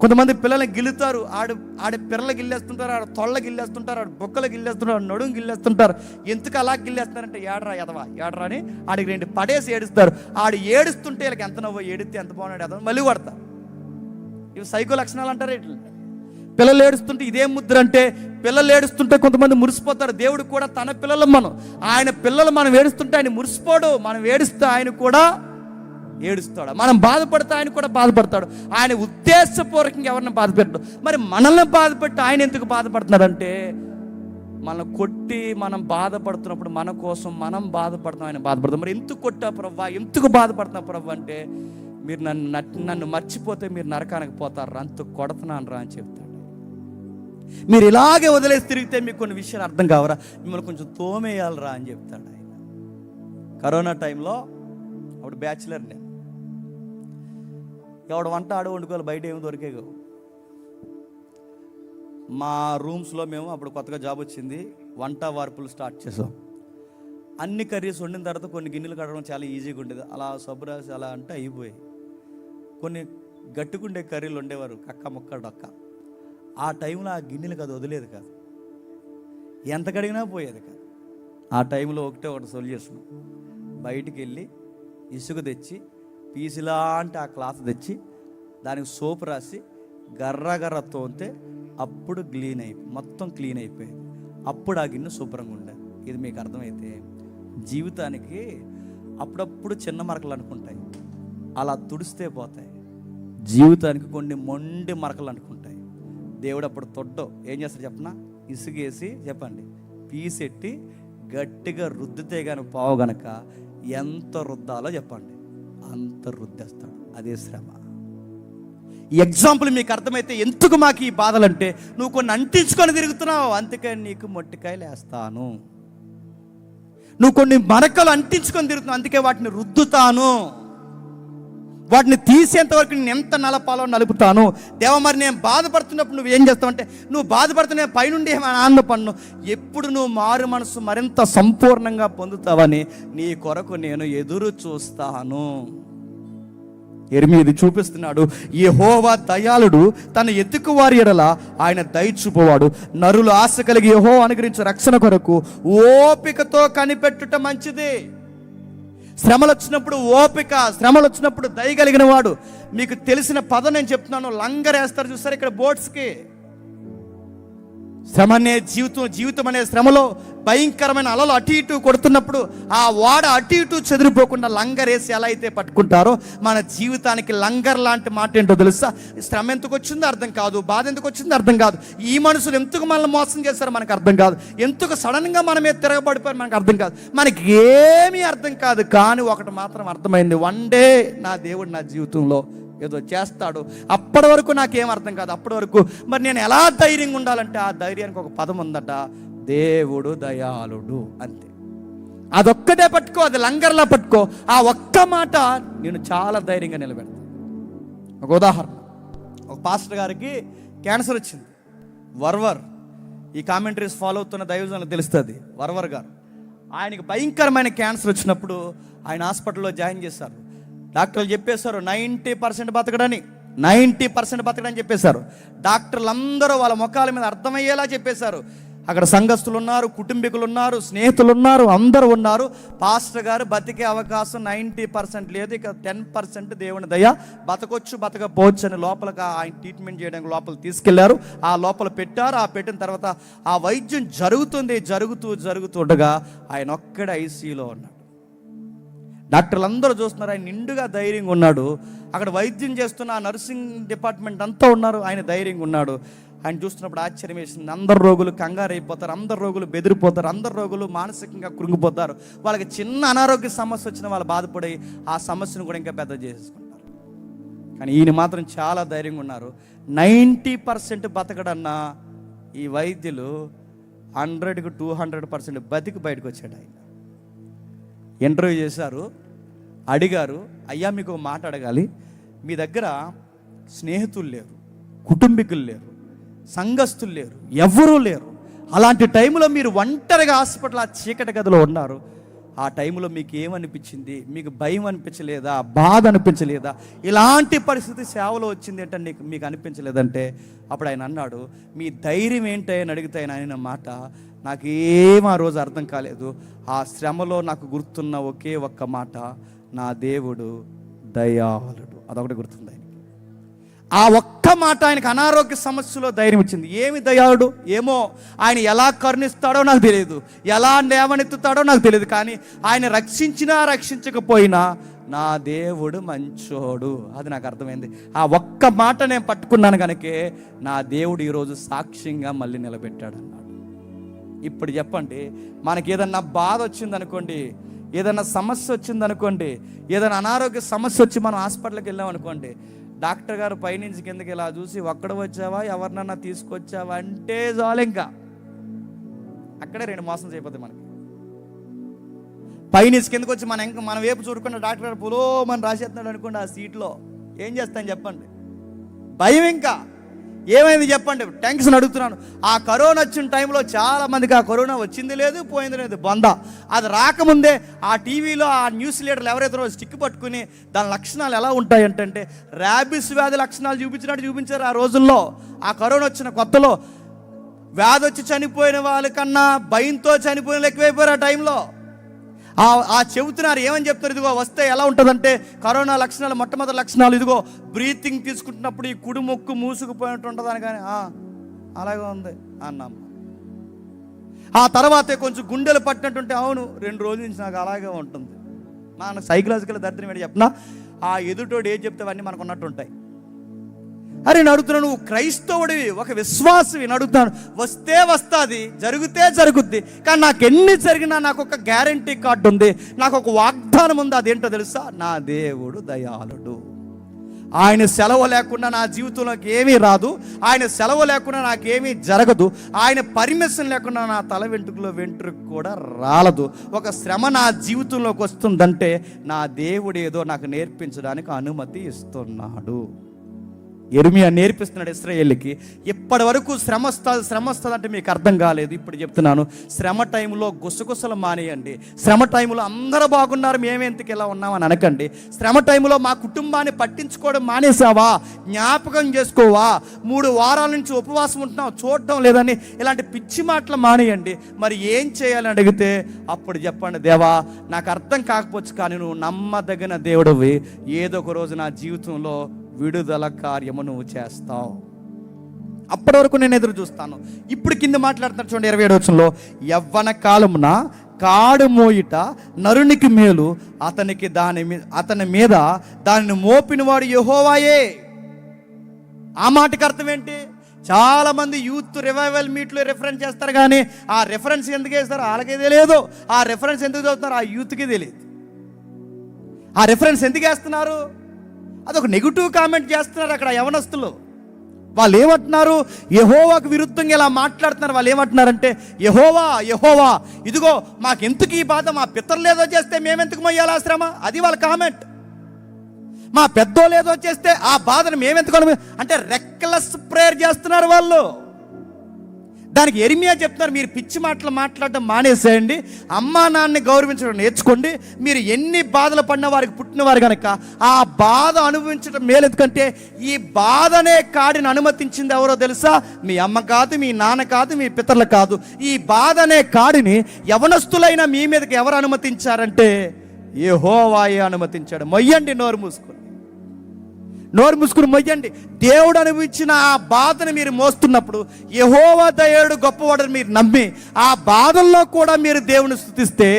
కొంతమంది పిల్లల్ని గిల్లుతారు, ఆడ పిల్లలు గిల్లేస్తుంటారు, ఆడ తొళ్ళ గిల్లేస్తుంటారు, ఆడ బొక్కలు గిల్లేస్తుంటారు, నడుము గిల్లేస్తుంటారు. ఎందుకు అలా గిల్లేస్తారంటే, ఏడరా ఎదవా ఏడరా అని ఆడికి 2 పడేసి ఏడుస్తారు. ఆడు ఏడుస్తుంటే వీళ్ళకి ఎంత నవ్వు, ఏడితే ఎంత బాగున్నాడు ఎదవ మళ్ళీ కొడతారు. ఇవి సైకో లక్షణాలు అంటారు. ఇట్లా పిల్లలు ఏడుస్తుంటే ఇదేం ముద్ర అంటే, పిల్లలు ఏడుస్తుంటే కొంతమంది మురిసిపోతారు. దేవుడు కూడా తన పిల్లలు, ఆయన పిల్లలు మనం ఏడుస్తుంటే ఆయన మురిసిపోడు. మనం ఏడుస్తే ఆయన కూడా ఏడుస్తాడు. మనం బాధపడితే ఆయన కూడా బాధపడతాడు. ఆయన ఉద్దేశపూర్వకంగా ఎవరిని బాధపెట్టాడు. మరి మనల్ని బాధపెట్టి ఆయన ఎందుకు బాధపడుతున్నాడంటే, మనం కొట్టి మనం బాధపడుతున్నప్పుడు మన కోసం మనం బాధపడుతున్నాం, ఆయన బాధపడతాం. మరి ఎందుకు కొట్టా ప్రవ్వా, ఎందుకు బాధపడుతున్నా ప్రవ్వా అంటే, మీరు నన్ను మర్చిపోతే మీరు నరకానికి పోతారు, అంత కొడుతున్నాను రా అని చెప్తాడు. మీరు ఇలాగే వదిలేసి తిరిగితే మీకు కొన్ని విషయాలు అర్థం కావరా, మిమ్మల్ని కొంచెం తోమేయాలరా అని చెప్తాడు ఆయన. కరోనా టైంలో అప్పుడు బ్యాచులర్ నేను, ఎవడు వంట ఆడ వండుకోవాలి, బయట ఏమి దొరికేగా. మా రూమ్స్లో మేము అప్పుడు కొత్తగా జాబ్ వచ్చింది, వంట వార్పులు స్టార్ట్ చేసాం. అన్ని కర్రీస్ వండిన తర్వాత కొన్ని గిన్నెలు కడగడం చాలా ఈజీగా ఉండేది. అలా సబ్బురాసి అలా అంటే అయిపోయాయి. కొన్ని గట్టుకుండే కర్రీలు ఉండేవారు, కక్క ముక్క డొక్క. ఆ టైంలో ఆ గిన్నెలకు అది వదిలేదు కాదు, ఎంత కడిగినా పోయేది కాదు. ఆ టైంలో ఒకటి సొల్యూషన్, బయటికి వెళ్ళి ఇసుక తెచ్చి పీసిలాంటి ఆ క్లాత్ తెచ్చి దానికి సోపు రాసి గర్ర తోంతే అప్పుడు మొత్తం క్లీన్ అయిపోయేది. అప్పుడు ఆ గిన్నె శుభ్రంగా ఉండేది. ఇది మీకు అర్థమైతే, జీవితానికి అప్పుడప్పుడు చిన్న మరకలు అనుకుంటాయి, అలా తుడిస్తే పోతాయి. జీవితానికి కొన్ని మొండి మరకలు అనుకుంటాయి. దేవుడు అప్పుడు తొడ్డో ఏం చేస్తాడు చెప్పనా, ఇసుగేసి చెప్పండి పీసెట్టి గట్టిగా రుద్దితే కానీ పోవు గనక ఎంత రుద్దాలో చెప్పండి అంత రుద్దేస్తాడు. అదే శ్రమ. ఈ ఎగ్జాంపుల్ మీకు అర్థమైతే, ఎందుకు మాకు ఈ బాధలంటే, నువ్వు కొన్ని అంటించుకొని తిరుగుతున్నావు, అందుకని నీకు మొట్టికాయలు వేస్తాను. నువ్వు కొన్ని మరకలు అంటించుకొని తిరుగుతున్నావు, అందుకే వాటిని రుద్దుతాను. వాటిని తీసేంత వరకు నేను ఎంత నలపాలో నలుపుతాను. దేవ, మరి నేను బాధపడుతున్నప్పుడు నువ్వు ఏం చేస్తావు అంటే, నువ్వు బాధపడుతున్న పైనుండి ఏమైనా ఆనందపడను. ఎప్పుడు నువ్వు మారు మనసు మరింత సంపూర్ణంగా పొందుతావని నీ కొరకు నేను ఎదురు చూస్తాను. యెరెమీయా ఇది చూపిస్తున్నాడు. యెహోవా దయాళుడు, తన ఎత్తుకు వారి ఎడల ఆయన దయ చూపువాడు. నరులు ఆశ కలిగి యెహోవా అనుగ్రహించే రక్షణ కొరకు ఓపికతో కనిపెట్టుట మంచిది. శ్రమలు వచ్చినప్పుడు ఓపిక, శ్రమలు వచ్చినప్పుడు దయ కలిగిన వాడు. మీకు తెలిసిన పదం నేను చెప్తున్నాను, లంగరేస్తారు చూస్తారు ఇక్కడ బోట్స్కి. శ్రమ అనే జీవితం అనే శ్రమలో భయంకరమైన అలలు అటు ఇటు కొడుతున్నప్పుడు ఆ వాడ అటు ఇటు చెదిరిపోకుండా లంగరేసి ఎలా అయితే పట్టుకుంటారో, మన జీవితానికి లంగర్ లాంటి మాట ఏంటో తెలుసా? శ్రమ ఎందుకు వచ్చిందో అర్థం కాదు, బాధ ఎందుకు వచ్చిందో అర్థం కాదు, ఈ మనుషులు ఎందుకు మనల్ని మోసం చేస్తారో మనకు అర్థం కాదు, ఎందుకు సడన్గా మన మీద తిరగబడిపోయారు మనకు అర్థం కాదు, మనకి ఏమీ అర్థం కాదు. కానీ ఒకటి మాత్రం అర్థమైంది, వన్ డే నా దేవుడు నా జీవితంలో ఏదో చేస్తాడు. అప్పటి వరకు నాకేం అర్థం కాదు. అప్పటి వరకు మరి నేను ఎలా ధైర్యంగా ఉండాలంటే, ఆ ధైర్యానికి ఒక పదం ఉందట, దేవుడు దయాళుడు. అంతే. అదొక్కటే పట్టుకో, అది లంగర్లా పట్టుకో. ఆ ఒక్క మాట నేను చాలా ధైర్యంగా నిలబెడతాను. ఒక ఉదాహరణ, ఒక పాస్టర్ గారికి క్యాన్సర్ వచ్చింది. వర్వర్, ఈ కామెంటరీస్ ఫాలో అవుతున్న దైవజనులకు తెలుస్తుంది. వర్వర్ గారు, ఆయనకి భయంకరమైన క్యాన్సర్ వచ్చినప్పుడు ఆయన హాస్పిటల్లో జాయిన్ చేశారు. డాక్టర్లు చెప్పేశారు 90% బతకడని. 90% బతకడని చెప్పేశారు. డాక్టర్లు అందరూ వాళ్ళ ముఖాల మీద అర్థమయ్యేలా చెప్పేశారు. అక్కడ సంఘస్థులు ఉన్నారు, కుటుంబీకులు ఉన్నారు, స్నేహితులు ఉన్నారు, అందరూ ఉన్నారు. పాస్టర్ గారు బతికే అవకాశం 90% లేదు, ఇక 10% దేవుని దయ, బతకొచ్చు బతకపోవచ్చు అని లోపలికి ఆయన ట్రీట్మెంట్ చేయడానికి లోపల తీసుకెళ్లారు. ఆ లోపల పెట్టారు. ఆ పెట్టిన తర్వాత ఆ వైద్యం జరుగుతుండగా ఆయన ఒక్కడే ఐసీయూలో ఉన్నాడు. డాక్టర్లు అందరూ చూస్తున్నారు, ఆయన నిండుగా ధైర్యంగా ఉన్నాడు. అక్కడ వైద్యం చేస్తున్న ఆ నర్సింగ్ డిపార్ట్మెంట్ అంతా ఉన్నారు, ఆయన ధైర్యంగా ఉన్నాడు. ఆయన చూస్తున్నప్పుడు ఆశ్చర్యం వేసింది. అందరు రోగులు కంగారు అయిపోతారు, అందరు రోగులు బెదిరిపోతారు, అందరు రోగులు మానసికంగా కృంగిపోతారు. వాళ్ళకి చిన్న అనారోగ్య సమస్య వచ్చిన వాళ్ళు బాధపడి ఆ సమస్యను కూడా ఇంకా పెద్ద చేసుకుంటారు. కానీ ఈయన మాత్రం చాలా ధైర్యంగా ఉన్నారు. 90% బతకడన్న ఈ వైద్యులు 100కి 200% బతికి బయటకు వచ్చాడు. ఆయన ఇంటర్వ్యూ చేశారు, అడిగారు, అయ్యా మీకు ఒక మాట అడగాలి, మీ దగ్గర స్నేహితులు లేరు, కుటుంబీకులు లేరు, సంఘస్థులు లేరు, ఎవ్వరూ లేరు. అలాంటి టైంలో మీరు ఒంటరిగా హాస్పిటల్ ఆ చీకటి గదిలో ఉన్నారు. ఆ టైంలో మీకు ఏమనిపించింది? మీకు భయం అనిపించలేదా? బాధ అనిపించలేదా? ఇలాంటి పరిస్థితి సేవలో వచ్చింది అంటే మీకు అనిపించలేదంటే అప్పుడు ఆయన అన్నాడు, మీ ధైర్యం ఏంటని అడిగితే ఆయన మాట, నాకేం ఆ రోజు అర్థం కాలేదు. ఆ శ్రమలో నాకు గుర్తున్న ఒకే ఒక్క మాట, నా దేవుడు దయాళుడు. అదొకటి గుర్తుంది ఆయనకి. ఆ ఒక్క మాట ఆయనకు అనారోగ్య సమస్యలో ధైర్యం ఇచ్చింది. ఏమి దయాళుడు ఏమో, ఆయన ఎలా కరుణిస్తాడో నాకు తెలియదు, ఎలా లేవనెత్తుతాడో నాకు తెలియదు, కానీ ఆయన రక్షించినా రక్షించకపోయినా నా దేవుడు మంచోడు, అది నాకు అర్థమైంది. ఆ ఒక్క మాట నేను పట్టుకున్నాను కనుకే నా దేవుడు ఈరోజు సాక్ష్యంగా మళ్ళీ నిలబెట్టాడు అన్నాడు. ఇప్పుడు చెప్పండి, మనకి ఏదన్నా బాధ వచ్చిందనుకోండి, ఏదైనా సమస్య వచ్చిందనుకోండి, ఏదైనా అనారోగ్య సమస్య వచ్చి మనం హాస్పిటల్కి వెళ్ళాం అనుకోండి, డాక్టర్ గారు పైనుంచి కిందకి ఇలా చూసి ఒక్కడ వచ్చావా ఎవరినన్నా తీసుకొచ్చావా అంటే చాలు, ఇంకా అక్కడే 2 మోసం చేయకపోతే మనకి. పైనుంచి కిందకి వచ్చి మన వైపు చూడకుండా డాక్టర్ గారు పులో మనం రాసేస్తున్నాడు అనుకోండి, ఆ సీట్లో ఏం చేస్తాను చెప్పండి? భయం. ఇంకా ఏమైంది చెప్పండి? టెన్షన్ అడుగుతున్నాను. ఆ కరోనా వచ్చిన టైంలో చాలా మందికి ఆ కరోనా వచ్చింది లేదు, పోయింది లేదు, బొంద. అది రాకముందే ఆ టీవీలో ఆ న్యూస్ లీడర్లు ఎవరైతే స్టిక్ పట్టుకుని దాని లక్షణాలు ఎలా ఉంటాయంటే ర్యాబిస్ వ్యాధి లక్షణాలు చూపించినట్టు చూపించారు. ఆ రోజుల్లో ఆ కరోనా వచ్చిన కొత్తలో వ్యాధి వచ్చి చనిపోయిన వాళ్ళకన్నా భయంతో చనిపోయిన ఎక్కువైపోయారు ఆ టైంలో. ఆ చెబుతున్నారు, ఏమని చెప్తారు, ఇదిగో వస్తే ఎలా ఉంటుందంటే కరోనా లక్షణాలు, మొట్టమొదటి లక్షణాలు ఇదిగో బ్రీతింగ్ తీసుకుంటున్నప్పుడు ఈ కుడి ముక్కు మూసుకుపోయినట్టు ఉంటుంది అని. కానీ అలాగే ఉంది అన్నాం. ఆ తర్వాతే కొంచెం గుండెలు పట్టినట్టుంటే, అవును 2 రోజుల నుంచి నాకు అలాగే ఉంటుంది. మన సైకలాజికల్ దరిద్రం ఏంటి చెప్పినా, ఆ ఎదుటోడు ఏం చెప్తే అవన్నీ మనకు ఉన్నట్టు ఉంటాయి. అరే నేను అడుగుతున్నాను, నువ్వు క్రైస్తవుడివి, ఒక విశ్వాసవి, నేను అడుగుతాను, వస్తే వస్తుంది, జరిగితే జరుగుద్ది, కానీ నాకు ఎన్ని జరిగినా నాకు ఒక గ్యారంటీ కార్డు ఉంది, నాకు ఒక వాగ్దానం ఉంది. అదేంటో తెలుసా? నా దేవుడు దయాళుడు. ఆయన సెలవు లేకుండా నా జీవితంలోకి ఏమీ రాదు, ఆయన సెలవు లేకుండా నాకేమీ జరగదు, ఆయన పర్మిషన్ లేకుండా నా తల వెంట్రుకు కూడా రాలదు. ఒక శ్రమ నా జీవితంలోకి వస్తుందంటే నా దేవుడు ఏదో నాకు నేర్పించడానికి అనుమతి ఇస్తున్నాడు. యెరెమీయా నేర్పిస్తున్నాడు ఇశ్రాయేలుకి. ఇప్పటి వరకు శ్రమ వస్తుంది అంటే మీకు అర్థం కాలేదు. ఇప్పుడు చెప్తున్నాను, శ్రమ టైంలో గుసగుసలు మానేయండి. శ్రమ టైంలో అందరూ బాగున్నారు, మేమెంతకు ఇలా ఉన్నామని అనకండి. శ్రమ టైంలో మా కుటుంబాన్ని పట్టించుకోవడం మానేసావా? జ్ఞాపకం చేసుకోవా? 3 వారాల నుంచి ఉపవాసం ఉంటున్నావు, చూడటం లేదని ఇలాంటి పిచ్చి మాటలు మానేయండి. మరి ఏం చేయాలని అడిగితే అప్పుడు చెప్పండి, దేవా నాకు అర్థం కాకపోవచ్చు, కానీ నువ్వు నమ్మదగిన దేవుడివి, ఏదో ఒక రోజు నా జీవితంలో విడుదల కార్యము నువ్వు చేస్తావు. అప్పటి వరకు నేను ఎదురు చూస్తాను. ఇప్పుడు కింద మాట్లాడుతున్నాడు చూడండి 27వ వచనంలో, యవ్వన కాలమున కాడు మోయిట నరునికి మేలు, అతని మీద దానిని మోపినవాడు యెహోవాయే. ఆ మాటకి అర్థం ఏంటి? చాలా మంది యూత్ రివైవల్ మీట్లో రిఫరెన్స్ చేస్తారు, కానీ ఆ రిఫరెన్స్ ఎందుకు వేస్తారు వాళ్ళకే తెలియదు. ఆ రిఫరెన్స్ ఎందుకు చదువుతున్నారు ఆ యూత్కి తెలియదు. ఆ రిఫరెన్స్ ఎందుకు వేస్తున్నారు? అదొక నెగిటివ్ కామెంట్ చేస్తున్నారు అక్కడ యవనస్తులు. వాళ్ళు ఏమంటున్నారు? యెహోవాకు విరుద్ధంగా ఇలా మాట్లాడుతున్నారు. వాళ్ళు ఏమంటున్నారంటే, యెహోవా యెహోవా ఇదిగో మాకెందుకు ఈ బాధ, మా పితరులు ఏదో చేస్తే మేమెందుకు మొయ్యాలి ఆ శ్రమ, అది వాళ్ళ కామెంట్. మా పెద్దోళ్ళు ఏదో చేస్తే ఆ బాధను మేమెందుకు అంటే రెక్లెస్ ప్రేయర్ చేస్తున్నారు వాళ్ళు. దానికి యెరెమీయా చెప్తున్నారు, మీరు పిచ్చి మాటలు మాట్లాడడం మానేసేయండి, అమ్మా నాన్నని గౌరవించడం నేర్చుకోండి. మీరు ఎన్ని బాధలు పడిన వారికి పుట్టినవారు కనుక ఆ బాధ అనుభవించడం మేలు. ఎందుకంటే ఈ బాధనే కాడిని అనుమతించింది ఎవరో తెలుసా? మీ అమ్మ కాదు, మీ నాన్న కాదు, మీ పితరులు కాదు. ఈ బాధనే కాడిని యవనస్తులైన మీ మీదకి ఎవరు అనుమతించారంటే యెహోవాయే అనుమతించాడు. మొయ్యండి, నోరు మూసుకుని మొయ్యండి. దేవుడు అనుభవించిన ఆ బాధను మీరు మోస్తున్నప్పుడు యెహోవా దయాళుడు గొప్పవాడని మీరు నమ్మి ఆ బాధల్లో కూడా మీరు దేవుని స్తుతిస్తే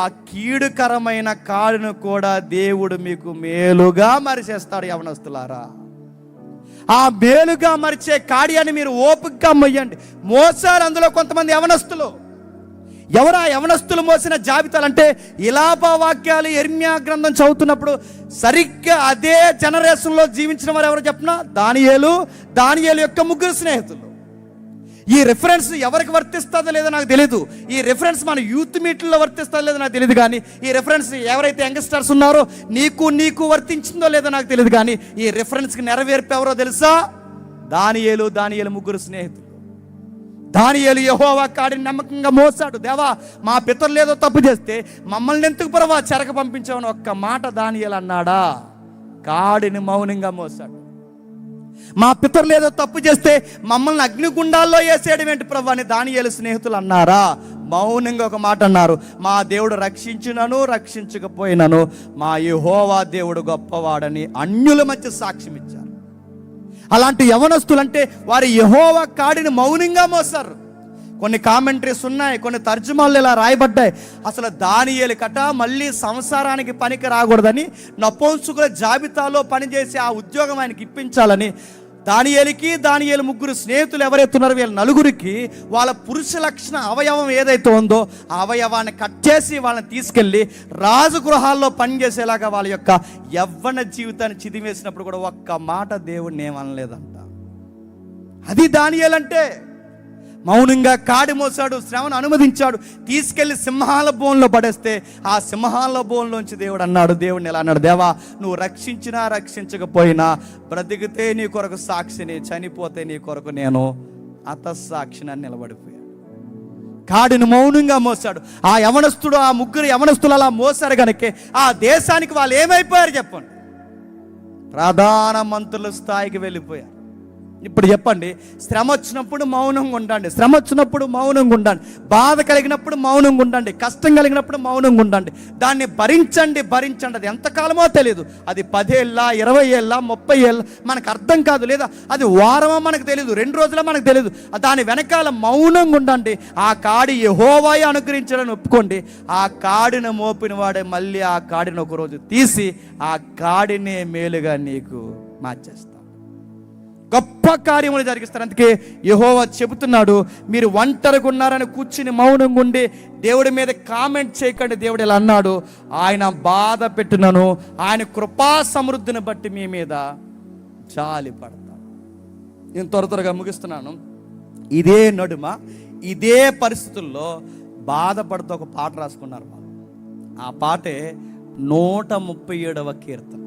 ఆ కీడుకరమైన కాడును కూడా దేవుడు మీకు మేలుగా మరిచేస్తాడు. యవనస్తులారా, ఆ మేలుగా మరిచే కాడియాన్ని మీరు ఓపికగా మొయ్యండి. మోసారు అందులో కొంతమంది యవనస్తులు. ఎవరు ఆ యవనస్తులు మోసిన జాబితాలు అంటే, ఇలాప వాక్యాలు యెరెమీయా గ్రంథం చదువుతున్నప్పుడు సరిగ్గా అదే జనరేషన్లో జీవించిన వారు ఎవరు చెప్పినా, దానియేలు యొక్క ముగ్గురు స్నేహితులు. ఈ రిఫరెన్స్ ఎవరికి వర్తిస్తుందో లేదో నాకు తెలియదు. ఈ రిఫరెన్స్ మన యూత్ మీట్లో వర్తిస్తుందో లేదో నాకు తెలియదు. కానీ ఈ రిఫరెన్స్ ఎవరైతే యంగ్స్టర్స్ ఉన్నారో నీకు వర్తించిందో లేదో నాకు తెలియదు. కానీ ఈ రిఫరెన్స్కి నెరవేర్పు ఎవరో తెలుసా? దానియేలు ముగ్గురు స్నేహితులు. దానియేలు యెహోవా కాడిని నమ్మకంగా మోసాడు. దేవా, మా పితరులు ఏదో తప్పు చేస్తే మమ్మల్ని ఎందుకు ప్రభా చెరక పంపించామని ఒక్క మాట దానియేలు అన్నాడా? కాడిని మౌనంగా మోసాడు. మా పితరులు ఏదో తప్పు చేస్తే మమ్మల్ని అగ్నిగుండాల్లో వేసేయడం ఏంటి ప్రభా అని దానియేలు స్నేహితులు అన్నారా? మౌనంగా ఒక మాట అన్నారు, మా దేవుడు రక్షించినను రక్షించకపోయినను మా యెహోవా దేవుడు గొప్పవాడని అన్యుల మధ్య సాక్ష్యం ఇచ్చారు. అలాంటి యవనస్తులు అంటే వారి యెహోవా కాడిని మౌనంగా మోస్తారు. కొన్ని కామెంటరీస్ ఉన్నాయి, కొన్ని తర్జుమాలు ఇలా రాయబడ్డాయి. అసలు దానియేలు కట మళ్ళీ సంసారానికి పనికి రాకూడదని నపుంసకుల జాబితాలో పనిచేసి ఆ ఉద్యోగం ఆయనకి ఇప్పించాలని దానియేలు ముగ్గురు స్నేహితులు ఎవరైతున్నారో వీళ్ళ నలుగురికి వాళ్ళ పురుష లక్షణ అవయవం ఏదైతే ఉందో ఆ అవయవాన్ని కట్ చేసి వాళ్ళని తీసుకెళ్ళి రాజగృహాల్లో పనిచేసేలాగా వాళ్ళ యొక్క యవ్వన జీవితాన్ని చిదివేసినప్పుడు కూడా ఒక్క మాట దేవుడిని ఏమనలేదంట. అది దానియేలు అంటే. మౌనంగా కాడి మోసాడు, శ్రమను అనుమతించాడు, తీసుకెళ్లి సింహాల బోన్లో పడేస్తే ఆ సింహాల బోన్లోంచి దేవుడు అన్నాడు, దేవుడిని ఎలా అన్నాడు, దేవా నువ్వు రక్షించినా రక్షించకపోయినా బ్రతికితే నీ కొరకు సాక్షిని, చనిపోతే నీ కొరకు నేను హతసాక్షిని అని నిలబడిపోయాడు. కాడిని మౌనంగా మోసాడు ఆ యవనస్తుడు. ఆ ముగ్గురు యవనస్తులు అలా మోసారు కనుక ఆ దేశానికి వాళ్ళు ఏమైపోయారు చెప్పండి? ప్రధాన మంత్రుల స్థాయికి వెళ్ళిపోయారు. ఇప్పుడు చెప్పండి, శ్రమ వచ్చినప్పుడు మౌనంగా ఉండండి, శ్రమ వచ్చినప్పుడు మౌనంగా ఉండండి, బాధ కలిగినప్పుడు మౌనంగా ఉండండి, కష్టం కలిగినప్పుడు మౌనంగా ఉండండి. దాన్ని భరించండి. అది ఎంతకాలమో తెలియదు. అది 10 ఏళ్ళ, 20 ఏళ్ళ, 30 ఏళ్ళ మనకు అర్థం కాదు. లేదా అది వారమో మనకు తెలియదు, 2 రోజుల మనకు తెలియదు. దాని వెనకాల మౌనంగా ఉండండి. ఆ కాడి యెహోవాయే అనుగ్రహించాలని ఒప్పుకోండి. ఆ కాడిని మోపిన వాడే మళ్ళీ ఆ కాడిని ఒకరోజు తీసి ఆ కాడినే మేలుగా నీకు మార్చేస్తాడు. గొప్ప కార్యములు జరిగిస్తారు. అందుకే యెహోవా చెబుతున్నాడు, మీరు ఒంటరిగా ఉన్నారని కూర్చుని మౌనంగా ఉండి దేవుడి మీద కామెంట్ చేయకండి. దేవుడు ఇలా అన్నాడు, ఆయన బాధ పెట్టినను ఆయన కృపా సమృద్ధిని బట్టి మీ మీద జాలి పడతాను. నేను త్వరగా ముగిస్తున్నాను. ఇదే నడుమ ఇదే పరిస్థితుల్లో బాధపడుతూ ఒక పాట రాసుకున్నారు వాళ్ళు. ఆ పాటే 137వ కీర్తన.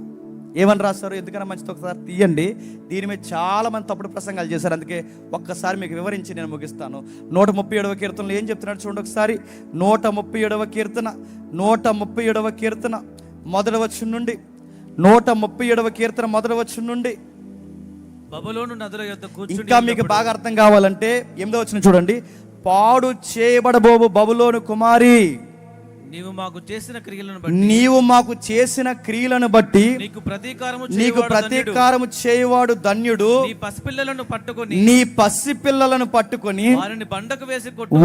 ఏమని రాస్తారు? ఎందుకన్నా మంచిది ఒకసారి తీయండి. దీని మీద చాలా మంది తప్పుడు ప్రసంగాలు చేశారు. అందుకే ఒక్కసారి మీకు వివరించి నేను ముగిస్తాను. 137వ కీర్తనలో ఏం చెప్తున్నాడు చూడండి ఒకసారి. 137వ కీర్తన మొదటి వచనం నుండి, 137వ కీర్తన మొదటి వచనం నుండి బబులోను నదుల యొద్ద కూర్చుని, ఇంకా మీకు బాగా అర్థం కావాలంటే 8వ వచనం చూడండి. పాడు చేయబడబోవు బబులోను కుమారి, నీవు మాకు చేసిన క్రియలను బట్టి నీకు ప్రతీకారము చేయవాడు ధన్యుడు. నీ పసిపిల్లలను పట్టుకొని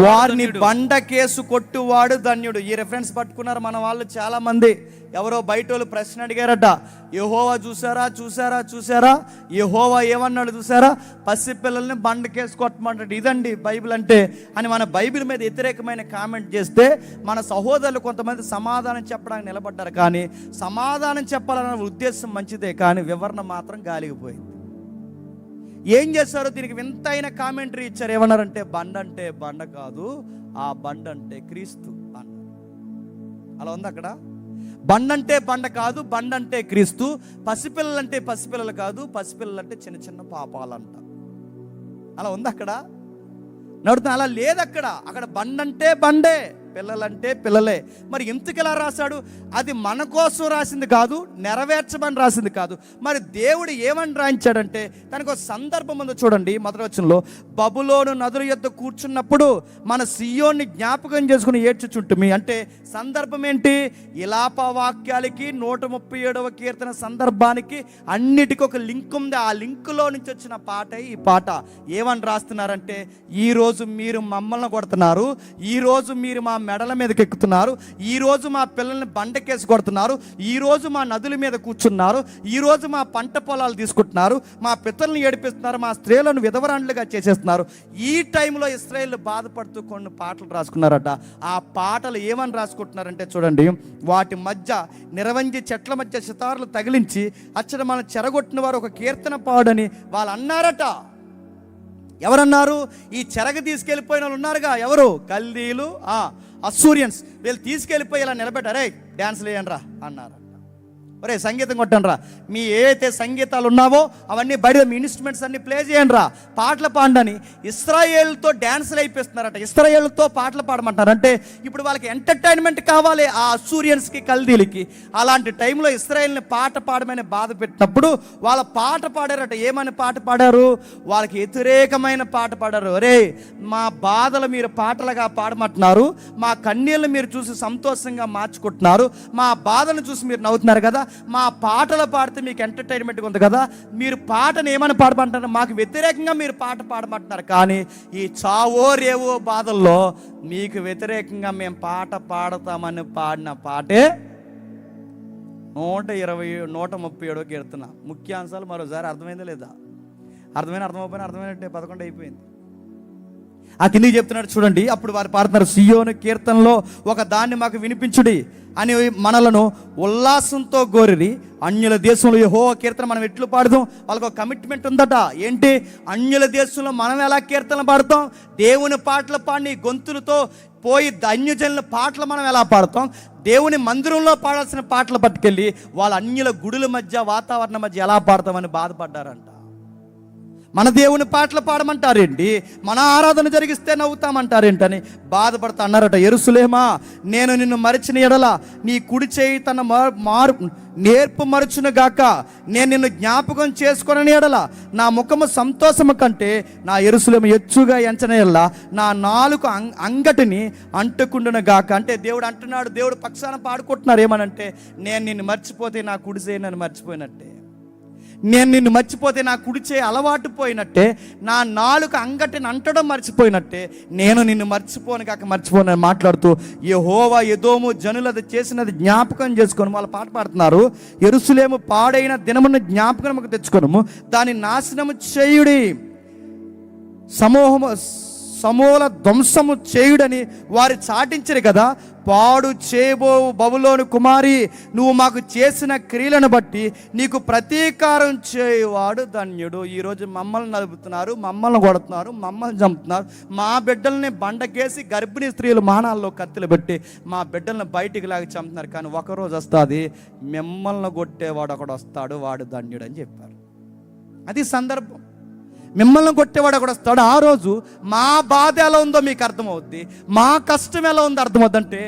వారిని బండకేసు కొట్టువాడు ధన్యుడు. ఈ రెఫరెన్స్ పట్టుకున్నారు మన వాళ్ళు చాలా మంది. ఎవరో బయట వాళ్ళు ప్రశ్న అడిగారట, యెహోవా చూసారా యెహోవా ఏమన్నాడు చూసారా? పసిపిల్లల్ని బండకేసు కొట్టమంటాడు. ఇదండి బైబిల్ అంటే అని మన బైబిల్ మీద వ్యతిరేకమైన కామెంట్ చేస్తే మన సహోదరులు కొంతమంది సమాధానం చెప్పడానికి నిలబడ్డారు. కానీ సమాధానం చెప్పాలన్న ఉద్దేశం మంచిదే, కానీ వివరణ మాత్రం గాలిగిపోయింది. ఏం చేశారో దీనికి వింతైన కామెంటరీ ఇచ్చారు. ఏమన్నారంటే, బండ అంటే బండ కాదు, ఆ బండ అంటే క్రీస్తు అన్నారు. అలా ఉంది అక్కడ. బండ అంటే బండ కాదు, బండ అంటే క్రీస్తు. పసిపిల్లలంటే పసిపిల్లలు కాదు, పసిపిల్లలంటే చిన్న చిన్న పాపాలంట. అలా ఉంది అక్కడ. నడుతున్నా. అలా లేదు. అక్కడ బండంటే బండే, పిల్లలంటే పిల్లలే. మరి ఎందుకు ఇలా రాశాడు? అది మన కోసం రాసింది కాదు, నెరవేర్చమని రాసింది కాదు. మరి దేవుడు ఏమని రాయించాడంటే దానికి ఒక సందర్భం ఉందో చూడండి. మొదటి వచనంలో, బబులోను నదుల యొద్ద కూర్చున్నప్పుడు మన సియోన్ని జ్ఞాపకం చేసుకుని ఏడ్చుచుంటుమి. అంటే సందర్భం ఏంటి? ఇలాప వాక్యాలకి 137వ కీర్తన సందర్భానికి అన్నిటికీ ఒక లింక్ ఉంది. ఆ లింకులో నుంచి వచ్చిన పాట ఈ పాట. ఏమని రాస్తున్నారంటే, ఈరోజు మీరు మమ్మల్ని కొడుతున్నారు, ఈరోజు మీరు మా మెడల మీదకి ఎక్కుతున్నారు, ఈరోజు మా పిల్లల్ని బండకేసి కొడుతున్నారు, ఈరోజు మా నదుల మీద కూర్చున్నారు, ఈరోజు మా పంట పొలాలు తీసుకుంటున్నారు, మా పితరులను ఏడిపిస్తున్నారు, మా స్త్రీలను విధవరాండ్లుగా చేసేస్తున్నారు. ఈ టైంలో ఇశ్రాయేలు బాధపడుతూ కొన్ని పాటలు రాసుకున్నారట. ఆ పాటలు ఏమని రాసుకుంటున్నారంటే చూడండి, వాటి మధ్య నిరవంజి చెట్ల మధ్య సితారులు తగిలించి అచ్చట మనం చెరగొట్టిన వారు ఒక కీర్తన పాడని వాళ్ళు అన్నారట. ఎవరన్నారు? ఈ చెరగ తీసుకెళ్ళిపోయిన వాళ్ళు ఉన్నారుగా, ఎవరు? కల్దీలు, అస్సూరియన్స్. వీళ్ళు తీసుకెళ్ళిపోయి ఇలా నిలబెట్టారే, డ్యాన్స్లు వేయండి రా అన్నారు. ఒరే సంగీతం కొట్టండి రా, మీ ఏవైతే సంగీతాలు ఉన్నావో అవన్నీ బయట, మీ ఇన్స్ట్రుమెంట్స్ అన్ని ప్లే చేయండి రా, పాటలు పాడని ఇశ్రాయేలుతో డ్యాన్సులు అయిపోతున్నారట. ఇశ్రాయేలుతో పాటలు పాడమంటారు. అంటే ఇప్పుడు వాళ్ళకి ఎంటర్టైన్మెంట్ కావాలి ఆ అస్సూరియన్స్కి, కల్దీలకి. అలాంటి టైంలో ఇశ్రాయేల్ని పాట పాడమని బాధ పెట్టినప్పుడు వాళ్ళ పాట పాడారట. ఏమని పాట పాడారు? వాళ్ళకి వ్యతిరేకమైన పాట పాడారు. ఒరే, మా బాధలు మీరు పాటలుగా పాడమంటున్నారు, మా కన్నీళ్ళు మీరు చూసి సంతోషంగా మార్చుకుంటున్నారు, మా బాధను చూసి మీరు నవ్వుతున్నారు కదా, మా పాటలు పాడితే మీకు ఎంటర్టైన్మెంట్గా ఉంది కదా, మీరు పాటను ఏమని పాడమంటారు? మాకు వ్యతిరేకంగా మీరు పాట పాడమంటున్నారు. కానీ ఈ చావో రేవో బాధల్లో మీకు వ్యతిరేకంగా మేము పాట పాడతామని పాడిన పాటే 137 కీర్తన. ముఖ్యాంశాలు మరోసారి అర్థమైందా లేదా? అర్థమైపోయినా అర్థమైనట్టే 11 అయిపోయింది. ఆ కిందికి చెప్తున్నాడు చూడండి. అప్పుడు వారు పాడుతున్నారు, సియోను కీర్తనలో ఒక దాన్ని మాకు వినిపించుడి అని మనలను ఉల్లాసంతో గోరిరి. అన్యుల దేశంలో యెహోవా కీర్తన మనం ఎట్లు పాడదాం? వాళ్ళకు ఒక కమిట్మెంట్ ఉందట. ఏంటి? అన్యుల దేశంలో మనం ఎలా కీర్తనలు పాడతాం? దేవుని పాటలు పాడి గొంతులతో పోయి అన్యజనుల పాటలు మనం ఎలా పాడతాం? దేవుని మందిరంలో పాడాల్సిన పాటలు పట్టుకెళ్ళి వాళ్ళ అన్యుల గుడుల మధ్య, వాతావరణం మధ్య ఎలా పాడతామని బాధపడ్డారంట. మన దేవుని పాటలు పాడమంటారేంటి, మన ఆరాధన జరిగిస్తే నవ్వుతామంటారేంటని బాధపడతా అన్నారట. యెరూషలేమా, నేను నిన్ను మరిచిన ఎడల నీ కుడి చేయి తన నేర్పు మరుచును గాక, నేను నిన్ను జ్ఞాపకం చేసుకొనని ఎడల నా ముఖము సంతోషము కంటే నా యెరూషలేము ఎచ్చుగా ఎంచని ఎడల నా నాలుక అంగటిని అంటుకుండును గాక. అంటే దేవుడు అంటున్నాడు, దేవుడు పక్షాన పాడుకుంటున్నారు. ఏమనంటే, నేను నిన్ను మర్చిపోతే నా కుడి చేయి నన్ను మర్చిపోయినట్టే, నేను నిన్ను మర్చిపోతే నా కుడిచే అలవాటు పోయినట్టే, నా నాలుక అంగటిని అంటడం మర్చిపోయినట్టే, నేను నిన్ను మర్చిపోనని మాట్లాడుతూ యెహోవా ఎదోము జనులది చేసినది జ్ఞాపకం చేసుకొని వాళ్ళు పాట పాడుతున్నారు. యెరూషలేము పాడైన దినమును జ్ఞాపకముకు తెచ్చుకొనుము, దాని నాశనము చేయుడి, సమూల ధ్వంసము చేయుడని వారు చాటించరు కదా. పాడు చేయబో బబులోను కుమారి, నువ్వు మాకు చేసిన క్రియలను బట్టి నీకు ప్రతీకారం చేయవాడు ధన్యుడు. ఈరోజు మమ్మల్ని నలుపుతున్నారు, మమ్మల్ని కొడుతున్నారు, మమ్మల్ని చంపుతున్నారు, మా బిడ్డల్ని బండకేసి గర్భిణీ స్త్రీలు మానాల్లో కత్తులు పెట్టి మా బిడ్డల్ని బయటికి లాగి చంపుతున్నారు. కానీ ఒకరోజు వస్తుంది, మిమ్మల్ని కొట్టేవాడు ఒకడు వస్తాడు, వాడు ధన్యుడు అని చెప్పారు. అది సందర్భం. మిమ్మల్ని కొట్టేవాడు ఒకడు వస్తాడు. ఆ రోజు మా బాధ ఎలా ఉందో మీకు అర్థమవుద్ది, మా కష్టం ఎలా ఉందో అర్థమవుద్దంటే,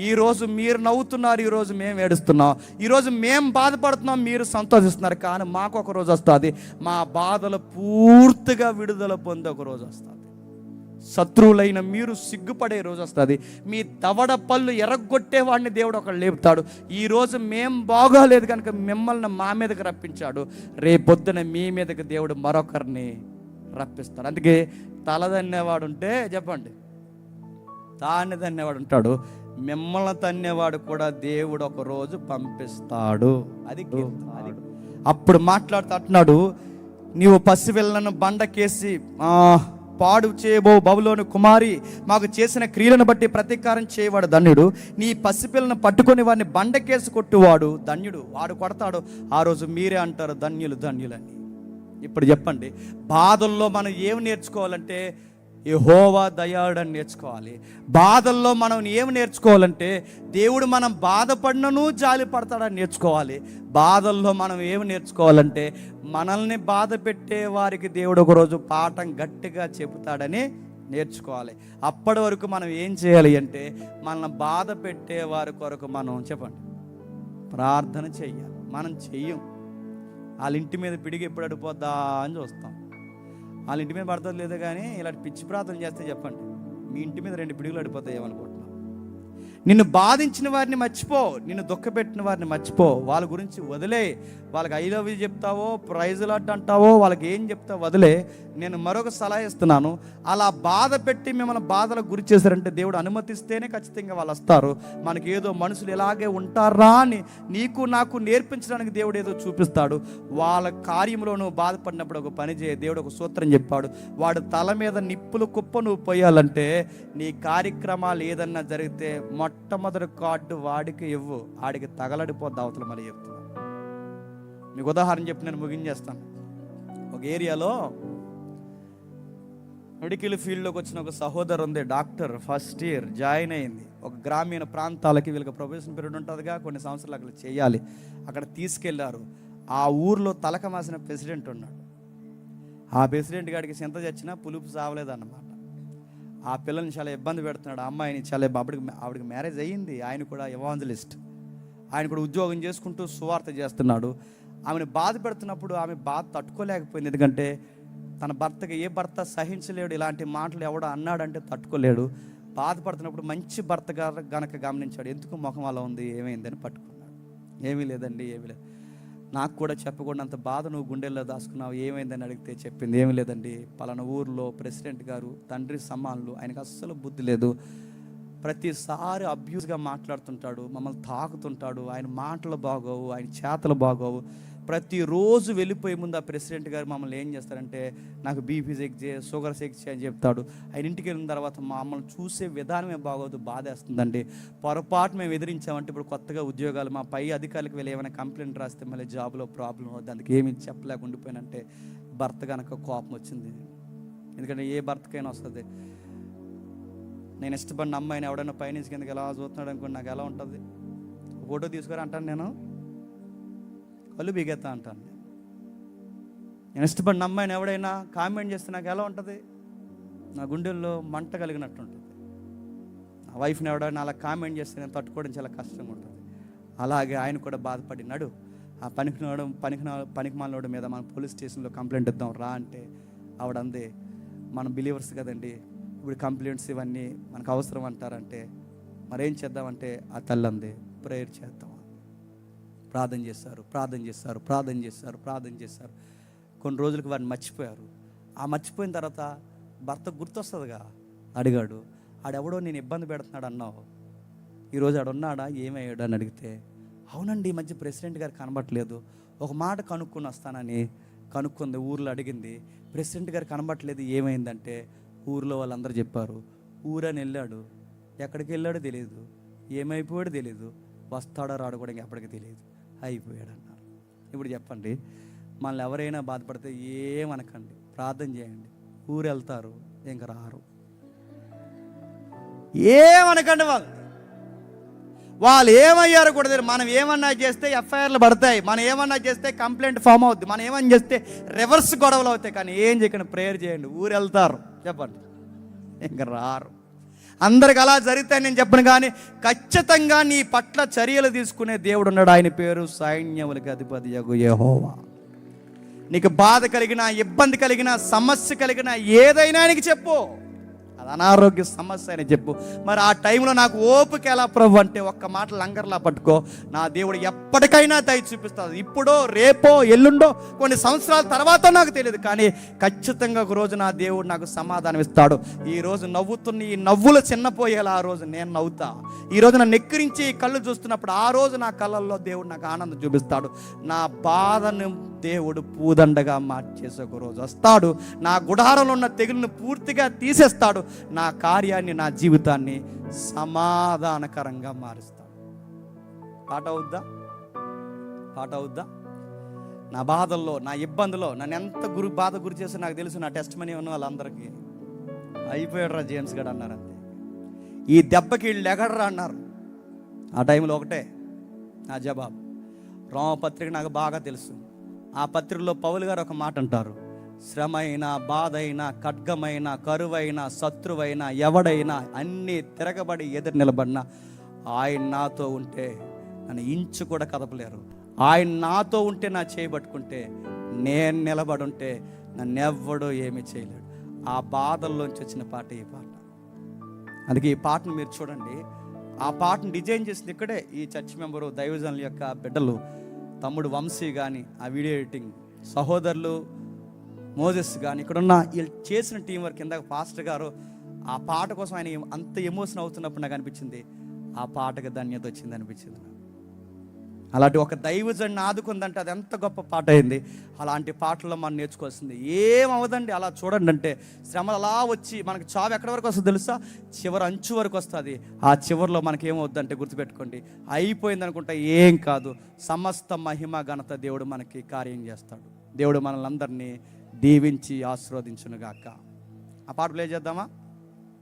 ఈరోజు మీరు నవ్వుతున్నారు, ఈరోజు మేము ఏడుస్తున్నాం, ఈరోజు మేము బాధపడుతున్నాం, మీరు సంతోషిస్తున్నారు. కానీ మాకు ఒక రోజు వస్తుంది, మా బాధలు పూర్తిగా విడుదల పొందే ఒక రోజు వస్తుంది. శత్రువులైన మీరు సిగ్గుపడే రోజు వస్తుంది. మీ దవడ పళ్ళు ఎరగొట్టేవాడిని దేవుడు ఒకడు లేపుతాడు. ఈరోజు మేం బాగోలేదు కనుక మిమ్మల్ని మా మీదకి రప్పించాడు, రేపొద్దున మీ మీదకి దేవుడు మరొకరిని రప్పిస్తాడు. అందుకే తలదన్నేవాడు ఉంటే చెప్పండి, తాన్ని తన్నేవాడు ఉంటాడు, మిమ్మల్ని తన్నేవాడు కూడా దేవుడు ఒక రోజు పంపిస్తాడు. అది అప్పుడు మాట్లాడుతూ అంటున్నాడు, నీవు పసిపిల్లను బండకేసి పాడు చేయబో బబులోను కుమారి, మాకు చేసిన క్రియలను బట్టి ప్రతీకారం చేయవాడు ధన్యుడు. నీ పసిపిల్లను పట్టుకొని వాడిని బండకేసి కొట్టువాడు ధన్యుడు. వాడు కొడతాడు, ఆ రోజు మీరే అంటారు ధన్యులు ధన్యులని. ఇప్పుడు చెప్పండి, బాధల్లో మనం ఏమి నేర్చుకోవాలంటే యెహోవా దయాళుడని నేర్చుకోవాలి. బాధల్లో మనం ఏమి నేర్చుకోవాలంటే దేవుడు మనం బాధపడినను జాలి పడతాడని నేర్చుకోవాలి. బాధల్లో మనం ఏమి నేర్చుకోవాలంటే మనల్ని బాధ పెట్టే వారికి దేవుడు ఒకరోజు పాఠం గట్టిగా చెబుతాడని నేర్చుకోవాలి. అప్పటి వరకు మనం ఏం చేయాలి అంటే మనల్ని బాధ పెట్టే వారి కొరకు మనం చెప్పండి ప్రార్థన చెయ్యాలి. మనం చెయ్యం. వాళ్ళ ఇంటి మీద పిడిగి ఎప్పుడు అడిపోద్దా అని చూస్తాం. వాళ్ళ ఇంటి మీద పడుతుంది లేదు, కానీ ఇలాంటి పిచ్చి ప్రార్థన చేస్తే చెప్పండి మీ ఇంటి మీద 2 పిడుగులు అడిపోతాయి ఏమనుకుంటున్నాం. నిన్ను బాధించిన వారిని మర్చిపో, నిన్ను దుఃఖపెట్టిన వారిని మర్చిపో, వాళ్ళ గురించి వదిలే. వాళ్ళకి ఐ లవ్ యూ చెప్తావో, ప్రైజ్ లాట్ అంటావో, వాళ్ళకి ఏం చెప్తావో వదిలే. నేను మరొక సలహా ఇస్తున్నాను, అలా బాధ పెట్టి మిమ్మల్ని బాధలకు గురి చేశారంటే దేవుడు అనుమతిస్తేనే ఖచ్చితంగా వాళ్ళు వస్తారు. మనకి ఏదో మనుషులు ఇలాగే ఉంటారా అని నీకు నాకు నేర్పించడానికి దేవుడు ఏదో చూపిస్తాడు. వాళ్ళ కార్యంలో నువ్వు బాధపడినప్పుడు ఒక పని చేయ. దేవుడు ఒక సూత్రం చెప్పాడు, వాడు తల మీద నిప్పులు కుప్ప నువ్వు పోయాలంటే నీ కార్యక్రమాలు ఏదన్నా జరిగితే మొట్టమొదటి కార్డు వాడికి ఇవ్వు, ఆడికి తగలడిపోద్ది అవతల. మళ్ళీ చెప్తున్నా, మీకు ఉదాహరణ చెప్పి నేను ముగించేస్తాను. ఒక ఏరియాలో మెడికల్ ఫీల్డ్లోకి వచ్చిన ఒక సహోదరు ఉంది, డాక్టర్, ఫస్ట్ ఇయర్ జాయిన్ అయింది. ఒక గ్రామీణ ప్రాంతాలకి వీళ్ళకి ప్రొఫెషన్ పీరియడ్ ఉంటుందిగా, కొన్ని సంవత్సరాలు అక్కడ చేయాలి. అక్కడ తీసుకెళ్లారు. ఆ ఊర్లో తలక మాసిన ప్రెసిడెంట్ ఉన్నాడు. ఆ ప్రెసిడెంట్ గారికి చింత చచ్చినా పులుపు సావలేదన్నమాట. ఆ పిల్లల్ని చాలా ఇబ్బంది పెడుతున్నాడు. ఆ అమ్మాయిని చాలా ఆవిడకి మ్యారేజ్ అయ్యింది. ఆయన కూడా ఎవాంజలిస్ట్, ఆయన కూడా ఉద్యోగం చేసుకుంటూ సువార్త చేస్తున్నాడు. ఆమెను బాధ పెడుతున్నప్పుడు ఆమె బాధ తట్టుకోలేకపోయింది. ఎందుకంటే తన భర్తకి ఏ భర్త సహించలేడు, ఇలాంటి మాటలు ఎవడో అన్నాడంటే తట్టుకోలేడు. బాధపడుతున్నప్పుడు మంచి భర్త గనక గమనించాడు, ఎందుకు ముఖం అలా ఉంది, ఏమైందని పట్టుకున్నాడు. ఏమీ లేదండి, ఏమీ లేదు. నాకు కూడా చెప్పకూడనంత బాధ నువ్వు గుండెల్లో దాచుకున్నావు, ఏమైందని అడిగితే చెప్పింది, ఏమీ లేదండి, పలానా ఊర్లో ప్రెసిడెంట్ గారు తండ్రి సమానులు, ఆయనకు అస్సలు బుద్ధి లేదు, ప్రతిసారి అబ్యూస్గా మాట్లాడుతుంటాడు, మమ్మల్ని తాకుతుంటాడు, ఆయన మాటలు బాగోవు, ఆయన చేతలు బాగోవు. ప్రతిరోజు వెళ్ళిపోయే ముందు ఆ ప్రెసిడెంట్ గారు మమ్మల్ని ఏం చేస్తారంటే నాకు బీపీ చెక్ చేయ, షుగర్ చెక్ చేయని చెప్తాడు. ఆయన ఇంటికి వెళ్ళిన తర్వాత మమ్మల్ని చూసే విధానమే బాగోదు, బాధేస్తుందండి. పొరపాటు మేము ఎదిరించామంటే ఇప్పుడు కొత్తగా ఉద్యోగాలు మా పై అధికారులకు వెళ్ళి ఏమైనా కంప్లైంట్ రాస్తే మళ్ళీ జాబ్లో ప్రాబ్లం అవుతుంది, అందుకు ఏమి చెప్పలేక ఉండిపోయినంటే భర్త కనుక కోపం వచ్చింది. ఎందుకంటే ఏ భర్తకైనా వస్తుంది. నేను ఇష్టపడిన అమ్మాయిని ఎవడైనా పైనుంచి కిందకి ఎలా చూస్తున్నాడు అనుకోండి, నాకు ఎలా ఉంటుంది? ఫోటో తీసుకొని అంటాను, నేను కళ్ళు బిగేస్తా అంటాను. నేను ఇష్టపడిన అమ్మాయిని ఎవడైనా కామెంట్ చేస్తే నాకు ఎలా ఉంటుంది? నా గుండెల్లో మంట కలిగినట్టు ఉంటుంది. నా వైఫ్ని ఎవడైనా అలా కామెంట్ చేస్తే నేను తట్టుకోవడం చాలా కష్టంగా ఉంటుంది. అలాగే ఆయన కూడా బాధపడినాడు. ఆ పనికిమాలినోడి మీద మనం పోలీస్ స్టేషన్లో కంప్లైంట్ ఇద్దాం రా అంటే ఆవిడందే, మనం బిలీవర్స్ కదండి, ఇప్పుడు కంప్లైంట్స్ ఇవన్నీ మనకు అవసరం అంటారంటే మరేం చేద్దామంటే ఆ తల్లి అందే, ప్రేయర్ చేద్దాం. ప్రార్థన చేస్తారు. కొన్ని రోజులకు వాడిని మర్చిపోయారు. ఆ మర్చిపోయిన తర్వాత భర్త గుర్తొస్తుందిగా, అడిగాడు, ఆడెవడో నేను ఇబ్బంది పెడుతున్నాడు అన్నావు, ఈరోజు ఆడున్నాడా, ఏమయ్యాడు అని అడిగితే, అవునండి ఈ మధ్య ప్రెసిడెంట్ గారు కనబట్టలేదు, ఒక మాట కనుక్కొని వస్తానని కనుక్కుంది. ఊర్లో అడిగింది, ప్రెసిడెంట్ గారు కనబట్టలేదు, ఏమైందంటే ఊర్లో వాళ్ళందరూ చెప్పారు, ఊరని వెళ్ళాడు, ఎక్కడికి వెళ్ళాడో తెలియదు, ఏమైపోయాడో తెలియదు, వస్తాడో రాడు కూడా ఇంకెప్పటికీ తెలియదు, అయిపోయాడు అన్నారు. ఇప్పుడు చెప్పండి, మనల్ని ఎవరైనా బాధపడితే ఏమనకండి, ప్రార్థన చేయండి. ఊరు వెళ్తారు, ఇంక రారు, ఏమనకండి. వాళ్ళు ఏమయ్యారో కూడా తెలియదు. మనం ఏమన్నా చేస్తే ఎఫ్ఐఆర్లు పడతాయి, మనం ఏమన్నా చేస్తే కంప్లైంట్ ఫామ్ అవుద్ది, మనం ఏమన్నా చేస్తే రివర్స్ గొడవలు అవుతాయి. కానీ ఏం చేయకండి, ప్రేయర్ చేయండి. ఊరు వెళ్తారు, చెప్పండి, ఇంక రారు. అందరికి అలా జరిగితే నేను చెప్పను, కానీ ఖచ్చితంగా నీ పట్ల చర్యలు తీసుకునే దేవుడు ఉన్నాడు. ఆయన పేరు సైన్యములకు అధిపతి యెహోవా. నీకు బాధ కలిగినా, ఇబ్బంది కలిగినా, సమస్య కలిగినా ఏదైనా ఆయనకి చెప్పు. అది అనారోగ్య సమస్య అని చెప్పు. మరి ఆ టైంలో నాకు ఓపిక ఎలా ప్రభు అంటే ఒక్క మాట లంగర్లా పట్టుకో, నా దేవుడు ఎప్పటికైనా దయ చూపిస్తాడు. ఇప్పుడో రేపో ఎల్లుండో కొన్ని సంవత్సరాల తర్వాత నాకు తెలియదు, కానీ ఖచ్చితంగా ఒక రోజు నా దేవుడు నాకు సమాధానం ఇస్తాడు. ఈరోజు నవ్వుతున్న ఈ నవ్వులు చిన్నపోయేలా ఆ రోజు నేను నవ్వుతా. ఈరోజు నన్ను ఎక్కిరించి కళ్ళు చూస్తున్నప్పుడు ఆ రోజు నా కళ్ళల్లో దేవుడు నాకు ఆనందం చూపిస్తాడు. నా బాధను దేవుడు పూదండగా మార్చేసే ఒక రోజు వస్తాడు. నా గుడారంలో ఉన్న తెగులను పూర్తిగా తీసేస్తాడు. నా కార్యాన్ని, నా జీవితాన్ని సమాధానకరంగా మారుస్తాడు. పాట అవుద్దా? నా బాధల్లో, నా ఇబ్బందులో నన్ను ఎంత బాధ గురి చేస్తే నాకు తెలుసు. నా టెస్ట్ మనీ ఉన్న వాళ్ళందరికీ అయిపోయాడు రా జేమ్స్ గడ్ అన్నారు. అంతే, ఈ దెబ్బకి వీళ్ళు ఎగడరా అన్నారు. ఆ టైంలో ఒకటే నా జవాబు. రోమపత్రిక నాకు బాగా తెలుసు. ఆ పత్రికలో పౌలు గారు ఒక మాట అంటారు, శ్రమ అయినా, బాధ అయినా, ఖడ్గమైన, కరువైన, శత్రువైనా, ఎవడైనా అన్నీ తిరగబడి ఎదురు నిలబడినా ఆయన నాతో ఉంటే నన్ను ఇంచు కూడా కదపలేరు. ఆయన నాతో ఉంటే నా చేయబట్టుకుంటే, నేను నిలబడి ఉంటే నన్నెవ్వడూ ఏమీ చేయలేడు. ఆ బాధల్లోంచి వచ్చిన పాట ఈ పాట. అందుకే ఈ పాటను మీరు చూడండి. ఆ పాటను డిజైన్ చేసింది ఇక్కడే ఈ చర్చ్ మెంబరు, దైవజనుల యొక్క బిడ్డలు, తమ్ముడు వంశీ కానీ, ఆ వీడియో ఎడిటింగ్ సహోదరులు మోజెస్ కానీ, ఇక్కడున్న వీళ్ళు చేసిన టీం వర్క్. కింద పాస్టర్ గారు ఆ పాట కోసం ఆయన అంత ఎమోషన్ అవుతున్నప్పుడు నాకు అనిపించింది, ఆ పాటకు ధన్యత వచ్చింది అనిపించింది నాకు. అలాంటి ఒక దైవజన్ని ఆదుకుందంటే అది ఎంత గొప్ప పాట అయింది. అలాంటి పాటల్లో మనం నేర్చుకోవాల్సింది ఏమవదండి. అలా చూడండి, అంటే శ్రమలు అలా వచ్చి మనకు చావు ఎక్కడి వరకు వస్తుందో తెలుసా? చివరి అంచు వరకు వస్తుంది. ఆ చివరిలో మనకి ఏమవుద్దంటే గుర్తుపెట్టుకోండి, అయిపోయింది అనుకుంటా ఏం కాదు. సమస్త మహిమ ఘనత దేవుడు మనకి కార్యం చేస్తాడు. దేవుడు మనల్ని అందరినీ దీవించి ఆశీర్వదించునుగాక. ఆ పాట ప్లే చేద్దామా?